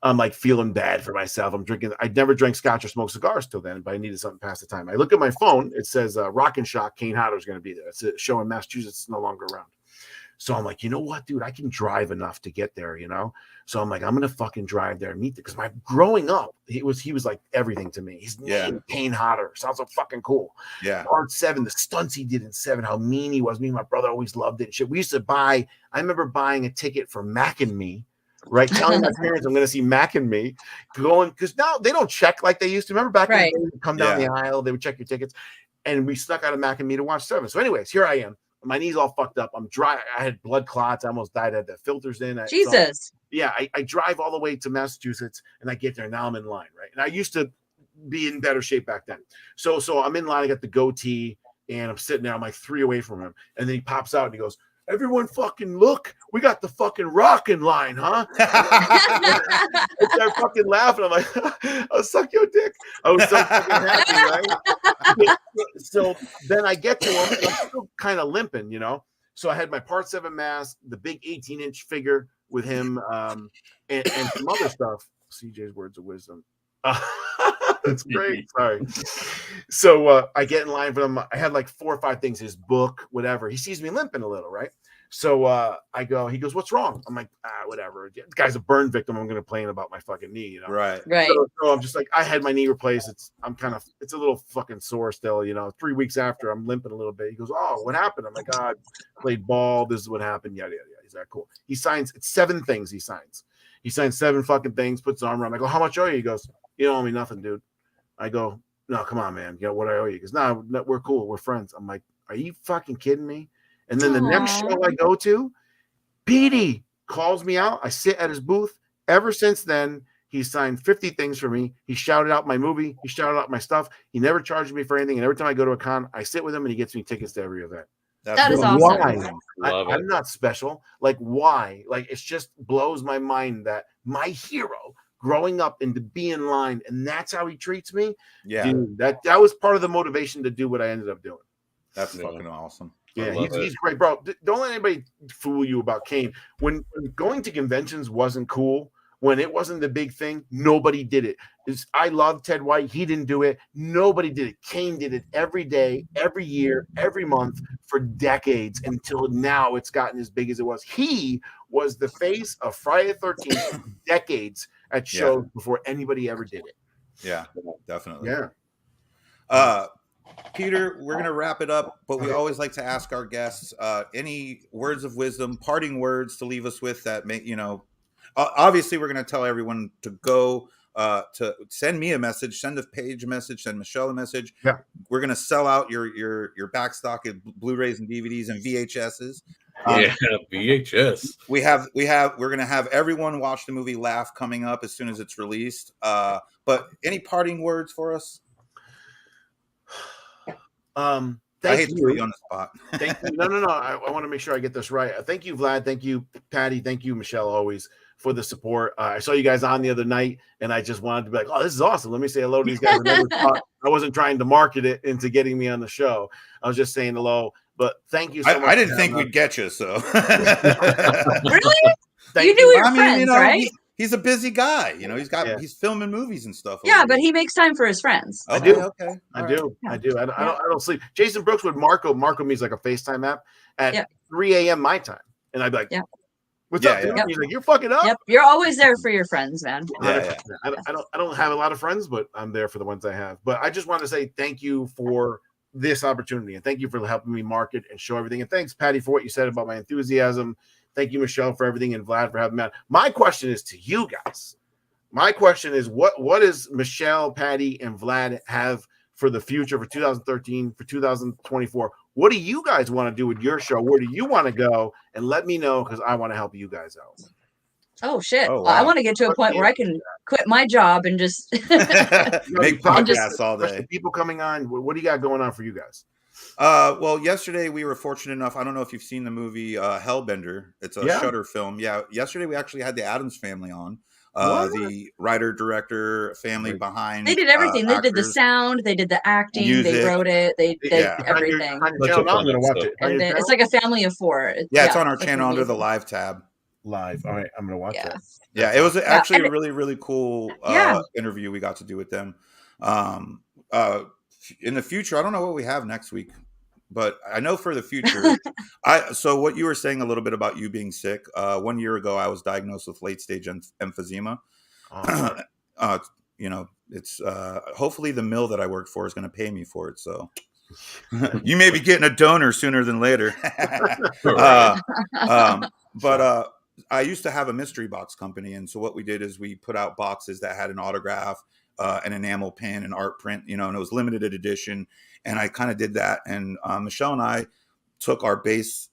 I'm like feeling bad for myself. I'm drinking. I never drank scotch or smoked cigars till then, but I needed something past the time. I look at my phone. It says Rock and Shock. Kane Hodder is going to be there. It's a show in Massachusetts. It's no longer around. So I'm like, you know what, dude? I can drive enough to get there, So I'm like, I'm gonna fucking drive there and meet them, because my growing up, he was like everything to me. His name, Kane Hodder, sounds so fucking cool. Yeah. Part 7, the stunts he did in 7, how mean he was. Me and my brother always loved it and shit. We used to I remember buying a ticket for Mac and Me, right? Telling my parents I'm gonna see Mac and Me, going, because now they don't check like they used to. Remember back then, they would come down the aisle, they would check your tickets, and we snuck out of Mac and Me to watch 7. So, anyways, here I am. My knee's all fucked up. I'm dry. I had blood clots. I almost died. I had the filters in. Jesus. I drive all the way to Massachusetts, and I get there. Now I'm in line, right? And I used to be in better shape back then. So I'm in line. I got the goatee, and I'm sitting there. I'm like 3 away from him. And then he pops out, and he goes, "Everyone fucking look. We got the fucking rock in line, huh?" I start fucking laughing. I'm like, "I'll suck your dick." I was so fucking happy, right? So then I get to him, and I'm still kind of limping, So I had my Part 7 mask, the big 18-inch figure with him, and some other stuff. CJ's words of wisdom. That's great. Sorry. So I get in line for him. I had like 4 or 5 things, his book, whatever. He sees me limping a little, right? So I go, he goes, "What's wrong?" I'm like, whatever. The guy's a burn victim. I'm going to complain about my fucking knee, Right. So I'm just like, I had my knee replaced. It's a little fucking sore still, 3 weeks after, I'm limping a little bit. He goes, "Oh, what happened?" I'm like, "I played ball. This is what happened." Yada, yada, yada. He's like, "Cool." He signs, it's 7 things he signs. He signs 7 fucking things, puts his arm around. I go, "How much owe you?" He goes, "You don't owe me nothing, dude." I go, "No, come on, man. What I owe you?" He goes, "No, we're cool. We're friends." I'm like, "Are you fucking kidding me?" And then the next show I go to, Petey calls me out. I sit at his booth. Ever since then, he signed 50 things for me. He shouted out my movie. He shouted out my stuff. He never charged me for anything. And every time I go to a con, I sit with him and he gets me tickets to every event. That is awesome. Why? I'm not special. Like, why? Like, it just blows my mind that my hero growing up and to be in line, and that's how he treats me. Yeah. Dude, that was part of the motivation to do what I ended up doing. That's fucking awesome. Yeah, he's great, bro. Don't let anybody fool you about Kane. When going to conventions wasn't cool, when it wasn't the big thing, nobody did it. I love Ted White. He didn't do it. Nobody did it. Kane did it every day, every year, every month for decades, until now it's gotten as big as it was. He was the face of Friday the 13th for decades at shows before anybody ever did it. Yeah, definitely. Yeah. Peter, we're going to wrap it up, but we always like to ask our guests any words of wisdom, parting words to leave us with that make, obviously we're going to tell everyone to go to send me a message, send a page a message, send Michelle a message. Yeah. We're going to sell out your back stock of Blu-rays and DVDs and VHSs. VHS. We're going to have everyone watch the movie Laugh coming up as soon as it's released. But any parting words for us? Thank I hate you. to put you on the spot. Thank you. No. I want to make sure I get this right. Thank you, Vlad. Thank you, Patty. Thank you, Michelle, always for the support. I saw you guys on the other night, and I just wanted to be like, "Oh, this is awesome. Let me say hello to these guys." I wasn't trying to market it into getting me on the show. I was just saying hello. But thank you so much. I didn't think we'd get you, so. Really? You knew we were friends, right? He's a busy guy. He's filming movies and stuff. Yeah, but he makes time for his friends. I do. I don't sleep. Jason Brooks would Marco me is like a FaceTime app at 3 a.m. my time, and I'd be like, "What's up, dude?" He's like, "You're fucking up." Yep, you're always there for your friends, man. I don't have a lot of friends, but I'm there for the ones I have. But I just want to say thank you for this opportunity, and thank you for helping me market and show everything. And thanks, Patty, for what you said about my enthusiasm. Thank you, Michelle, for everything, and Vlad for having me on. My question is to you guys. My question is, what does Michelle, Patty, and Vlad have for the future for 2013, for 2024? What do you guys want to do with your show? Where do you want to go? And let me know, because I want to help you guys out. Oh, shit. Oh, wow. I want to get to a point where I can quit my job and just make podcasts all day. People coming on. What do you got going on for you guys? Well, yesterday we were fortunate enough. I don't know if you've seen the movie Hellbender. It's a Shudder film. Yeah. Yesterday we actually had the Addams Family on. The writer, director, family behind. They did everything. They did the sound. They did the acting. Music. They wrote it. They did everything. I'm gonna watch it. It's like a family of four. It's on our channel under the live tab. Live. All right, I'm gonna watch that. Yeah, it was actually a really, really cool interview we got to do with them. In the future, I don't know what we have next week, but I know for the future. So what you were saying a little bit about you being sick. 1 year ago, I was diagnosed with late stage emphysema. It's hopefully the mill that I work for is going to pay me for it. So you may be getting a donor sooner than later. But I used to have a mystery box company, and so what we did is we put out boxes that had an autograph, an enamel pin, an art print, and it was limited edition. And I kind of did that. And Michelle and I took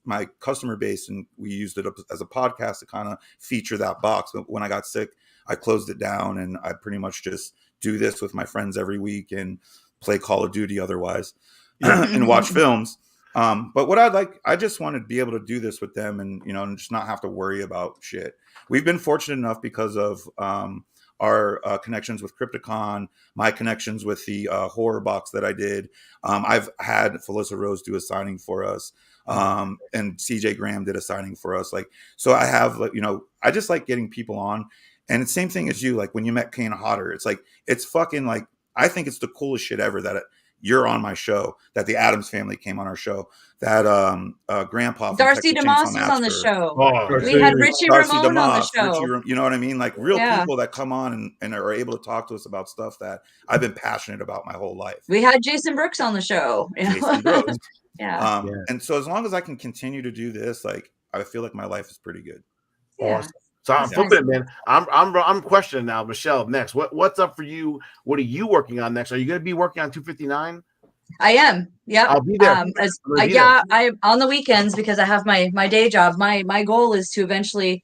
my customer base, and we used it as a podcast to kind of feature that box. But when I got sick, I closed it down, and I pretty much just do this with my friends every week and play Call of Duty otherwise and watch films. But what I just want to be able to do this with them and just not have to worry about shit. We've been fortunate enough because of our connections with Crypticon, my connections with the horror box that I did. I've had Felissa Rose do a signing for us, and CJ Graham did a signing for us. So I have, I just like getting people on. And the same thing as you, like when you met Kane Hodder, it's fucking I think it's the coolest shit ever that you're on my show, that the Addams Family came on our show, that Grandpa from Darcy DeMoss was on the show. We had Richie Ramone on the show. You know what I mean? Like real people that come on and are able to talk to us about stuff that I've been passionate about my whole life. We had Jason Brooks on the show. Jason Brooks. And so as long as I can continue to do this, I feel like my life is pretty good. Awesome. So I'm flipping it, man. I'm questioning now, Michelle. Next, what's up for you? What are you working on next? Are you going to be working on 259? I am. Yeah, I'll be there. I'm on the weekends because I have my day job. My goal is to eventually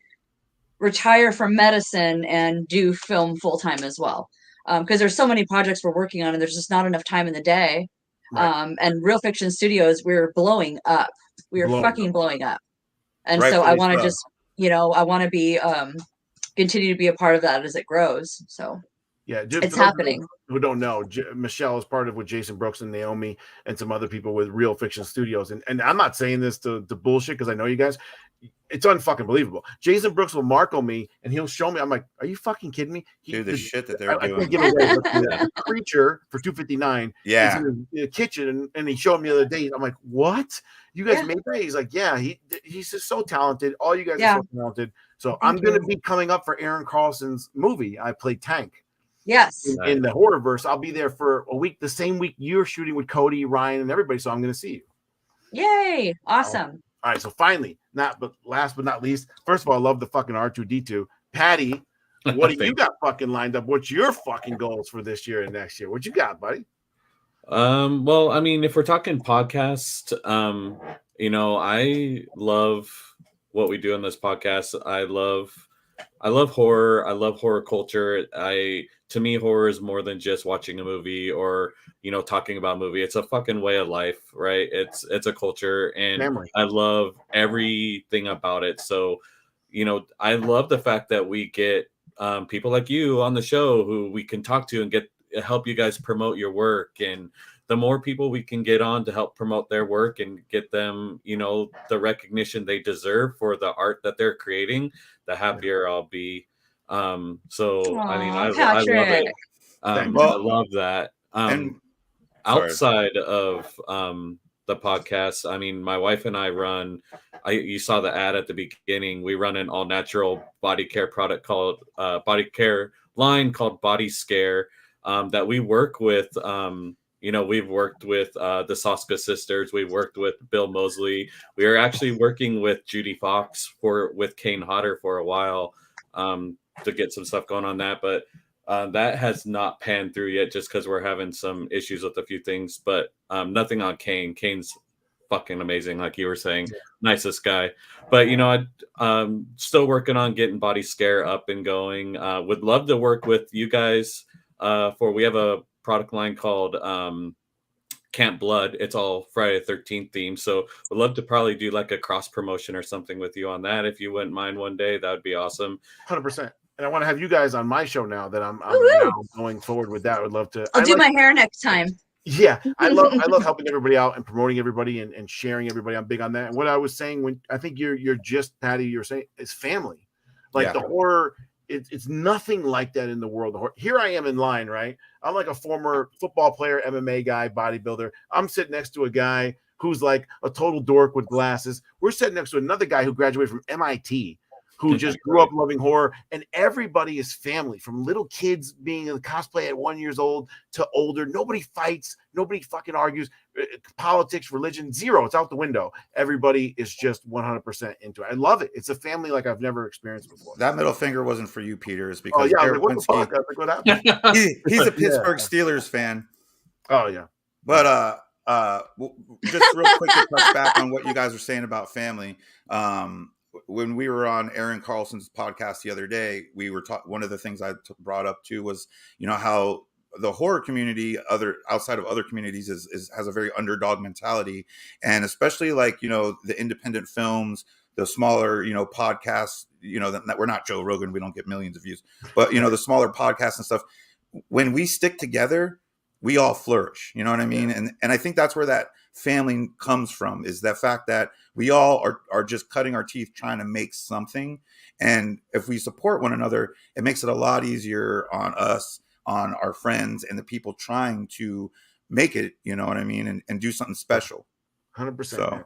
retire from medicine and do film full time as well. Because there's so many projects we're working on, and there's just not enough time in the day. Right. And Real Fiction Studios, we're blowing up. We are blowing up. And so I want to just. I want to be continue to be a part of that as it grows. So it's happening. Who don't know, Michelle is part of with Jason Brooks and Naomi and some other people with Real Fiction Studios. And I'm not saying this to bullshit because I know you guys. It's unfucking believable. Jason Brooks will Marco me and he'll show me. I'm like, are you fucking kidding me? Dude, the shit that they're doing. I can't give away the Creature for 259. Yeah. In the kitchen and he showed me the other day. I'm like, what? You guys made that? He's like, yeah, he's just so talented. All you guys are so talented. So I'm going to be coming up for Aaron Carlson's movie. I play Tank. Yes. in the horrorverse. I'll be there for a week, the same week you're shooting with Cody, Ryan, and everybody. So I'm going to see you. Yay! Awesome. All right. So finally, last but not least, first of all, I love the fucking R2D2. Patty, what do you got fucking lined up? What's your fucking goals for this year and next year? What you got, buddy? Well, I mean, if we're talking podcast, I love what we do on this podcast. I love horror. I love horror culture. To me, horror is more than just watching a movie or talking about a movie. It's a fucking way of life, right? It's a culture, and Family. I love everything about it. So, I love the fact that we get people like you on the show who we can talk to and help you guys promote your work. And the more people we can get on to help promote their work and get them, the recognition they deserve for the art that they're creating, the happier I'll be. So I mean, I love it. I love that. Outside of the podcast, I mean, my wife and I run. You saw the ad at the beginning. We run an all natural body care product called body care line called Body Scare that we work with. We've worked with the Soska sisters. We've worked with Bill Mosley. We are actually working with Judy Fox with Kane Hodder for a while to get some stuff going on that. But that has not panned through yet just because we're having some issues with a few things. But nothing on Kane. Kane's fucking amazing, like you were saying. Nicest guy. But, I'm still working on getting Body Scare up and going. Would love to work with you guys we have a product line called Camp Blood. It's all Friday the 13th theme. So we'd love to probably do like a cross promotion or something with you on that. If you wouldn't mind one day, that would be awesome. 100%. And I want to have you guys on my show now that I'm now going forward with that. I would love to. I'll do my hair next time. Yeah, I love helping everybody out and promoting everybody and sharing everybody. I'm big on that. And what I was saying when I think you're just Patty, you're saying is family. Like the horror, it's nothing like that in the world. Here I am in line, right? I'm like a former football player, MMA guy, bodybuilder. I'm sitting next to a guy who's like a total dork with glasses. We're sitting next to another guy who graduated from MIT, who just grew up loving horror, and everybody is family, from little kids being in the cosplay at 1 year old to older. Nobody fights. Nobody fucking argues. Politics, religion, zero. It's out the window. Everybody is just 100% into it. I love it. It's a family like I've never experienced before. That middle finger wasn't for you, Peter. It's because Derek Winsky, what happened? He's a Pittsburgh Steelers fan. Oh, yeah. But just real quick to touch back on what you guys were saying about family. When we were on Aaron Carlson's podcast the other day, we were one of the things I brought up too was, how the horror community, outside of other communities, has a very underdog mentality, and especially like the independent films, the smaller podcasts, that we're not Joe Rogan, we don't get millions of views, but the smaller podcasts and stuff. When we stick together, we all flourish. You know what I mean? And I think that's where that family comes from, is that fact that we all are just cutting our teeth trying to make something. And if we support one another, it makes it a lot easier on us, on our friends, and the people trying to make it, you know what I mean? And do something special. 100%. So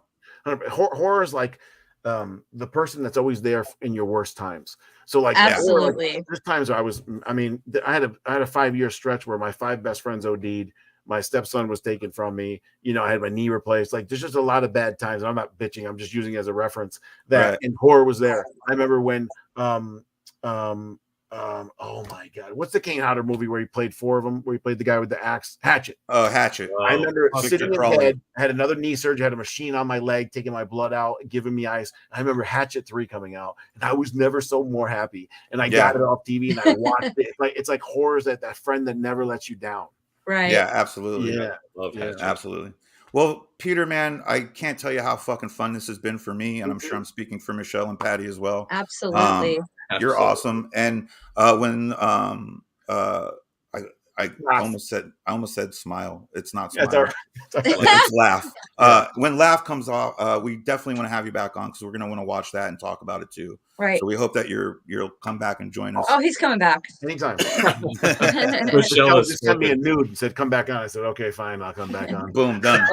horror is like the person that's always there in your worst times. So like, absolutely. There's times where I had a 5-year stretch where my 5 best friends OD'd. My stepson was taken from me. I had my knee replaced. Like, there's just a lot of bad times. I'm not bitching. I'm just using it as a reference that and horror was there. I remember when, oh my God, what's the Kane Hodder movie where he played 4 of them, where he played the guy with the axe? Hatchet. Oh, Hatchet. I remember sitting in bed, had another knee surgery, had a machine on my leg, taking my blood out, giving me ice. I remember Hatchet 3 coming out, and I was never so more happy. And I got it off TV and I watched it. It's like horror is that friend that never lets you down. Right. Yeah, absolutely. Yeah. Love Hatchet. Absolutely. Well, Peter, man, I can't tell you how fucking fun this has been for me, and I'm sure I'm speaking for Michelle and Patty as well. Absolutely. You're awesome. And when I almost said smile. It's not smile. Yeah, it's laugh. When laugh comes off, we definitely want to have you back on because we're gonna want to watch that and talk about it too. Right. So we hope that you'll come back and join us. Oh, he's coming back anytime. Michelle just sent me a nude and said, "Come back on." I said, "Okay, fine, I'll come back on." Boom, done.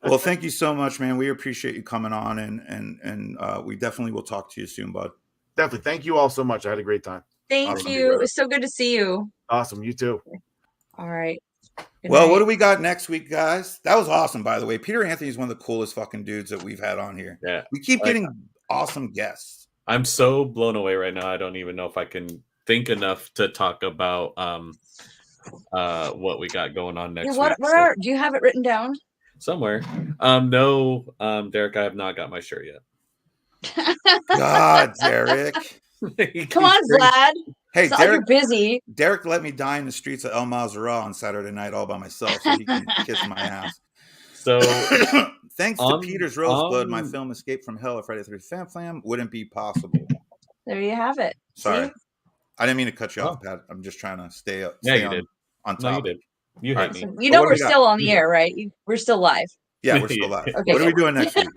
Well, thank you so much, man. We appreciate you coming on, and we definitely will talk to you soon, bud. Definitely. Thank you all so much. I had a great time. Thank Awesome. you. It was so good to see you. Awesome. You too. All right. Good Well, night. what do we got next week, guys? That was awesome, by the way. Peter Anthony is one of the coolest fucking dudes that we've had on here. Yeah. We keep getting awesome guests. I'm so blown away right now. I don't even know if I can think enough to talk about what we got going on next week. Do you have it written down? Somewhere. No, Derek, I have not got my shirt yet. God, Derek. Come on, Vlad. Hey, so Derek, you're busy. Derek let me die in the streets of El Mazara on Saturday night all by myself so he can kiss my ass. So, thanks to Peter's Roseblood, my film Escape from Hell, a Friday the 13th Fan Flam wouldn't be possible. There you have it. Sorry. See? I didn't mean to cut you off, Pat. I'm just trying to stay on top. No, you did. You hate me. You know we're still on the air, right? We're still live. Yeah, we're still live. Okay, what are we doing next week?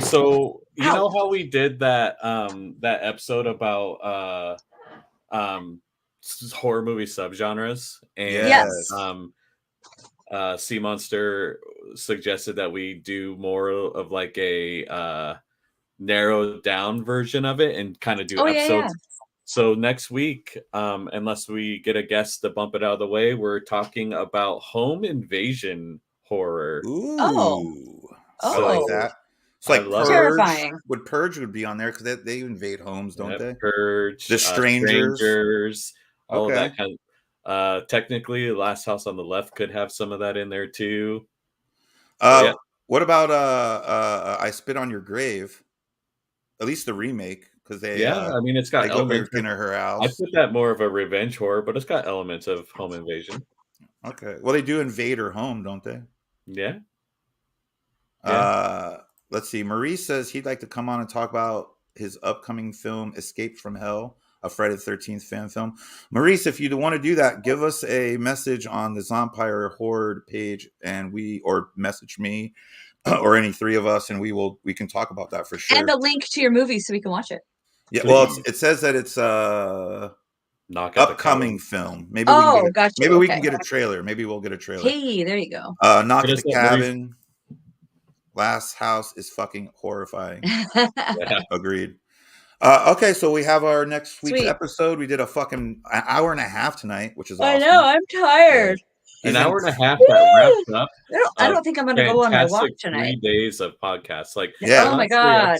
So you know how we did that that episode about horror movie subgenres, and yes. Sea Monster suggested that we do more of like a narrowed down version of it and kind of do episodes. Yeah. So next week, unless we get a guest to bump it out of the way, we're talking about home invasion horror. Ooh. I like that. It's like Purge. Terrifying. Purge would be on there because they invade homes, don't they? Purge, the strangers, all of that kind of. Technically, Last House on the Left could have some of that in there too. What about I Spit on Your Grave? At least the remake, because they I mean, it's got elements in her house. I put that more of a revenge horror, but it's got elements of home invasion. Okay, well, they do invade her home, don't they? Yeah. Let's see. Maurice says he'd like to come on and talk about his upcoming film, Escape from Hell, a Friday the 13th fan film. Maurice, if you want to do that, give us a message on the Zompire Horde page, or message me or any three of us, and we can talk about that for sure. And a link to your movie so we can watch it. Yeah, well, it says that it's upcoming film. Maybe we can get a trailer. Maybe we'll get a trailer. Hey, there you go. Knock at the Cabin. Last House is fucking horrifying. Agreed. Okay, so we have our next week's episode. We did a fucking hour and a half tonight, which is awesome. I know, I'm tired. An hour and a half that wrapped up. I don't think I'm going to go on my walk tonight. 3 days of podcasts. Oh my God.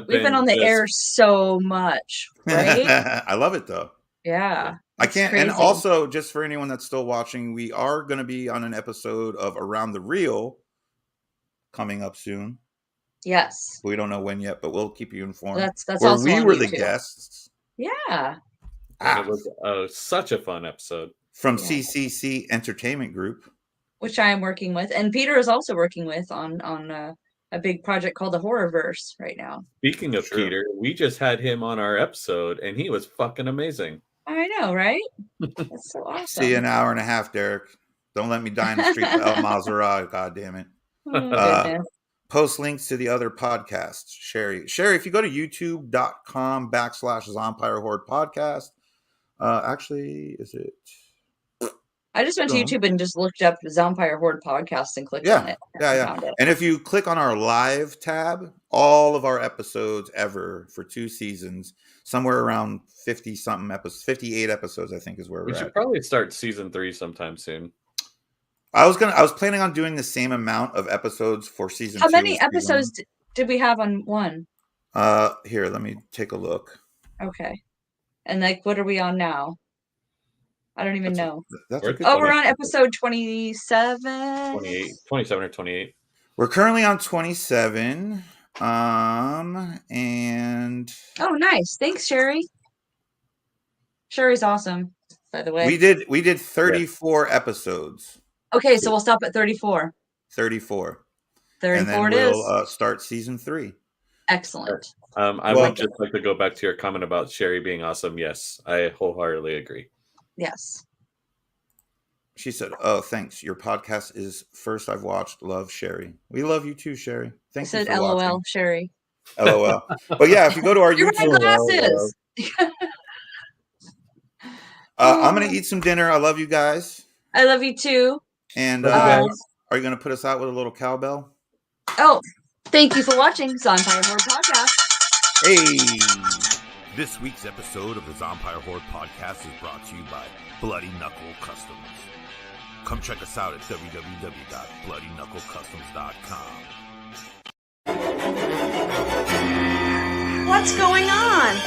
We've been on the air so much, right? I love it though. Yeah. I can't. Crazy. And also, just for anyone that's still watching, we are going to be on an episode of Around the Reel coming up soon. Yes. We don't know when yet, but we'll keep you informed. That's where also we were the guests. Yeah. It was such a fun episode. From CCC Entertainment Group, which I am working with, and Peter is also working with on a big project called the Horrorverse right now. Speaking of Peter, we just had him on our episode, and he was fucking amazing. I know, right? That's so awesome. See you in an hour and a half, Derek. Don't let me die in the streets of El Mazara. God damn it. Post links to the other podcasts. Sherry, if you go to youtube.com/Zompire Horde podcast, actually, is it? I just went to YouTube and just looked up Zompire Horde podcast and clicked on it. Yeah. And if you click on our live tab, all of our episodes ever for 2 seasons, somewhere around 50 something episodes, 58 episodes, I think is where we're at. We should probably start season 3 sometime soon. I was planning on doing the same amount of episodes for season 2. How many episodes did we have on one? Here, let me take a look. Okay. And what are we on now? I don't even know. We're on episode 27. 27 or 28. We're currently on 27. And nice. Thanks, Sherry. Sherry's awesome, by the way. We did 34 episodes. Okay, so we'll stop at 34. 34. 34 and then it we'll start season 3. Excellent. I would just like to go back to your comment about Sherry being awesome. Yes, I wholeheartedly agree. Yes. She said, "Oh, thanks. Your podcast is first I've watched. Love, Sherry. We love you too, Sherry. Thanks." I said, "LOL, watching. Sherry." LOL. But yeah, if you go to our YouTube, glasses. I'm gonna eat some dinner. I love you guys. I love you too. And are you gonna put us out with a little cowbell? Oh, thank you for watching Zompire Horde Podcast. Hey. This week's episode of the Zompire Horde podcast is brought to you by Bloody Knuckle Customs. Come check us out at www.bloodyknucklecustoms.com. What's going on?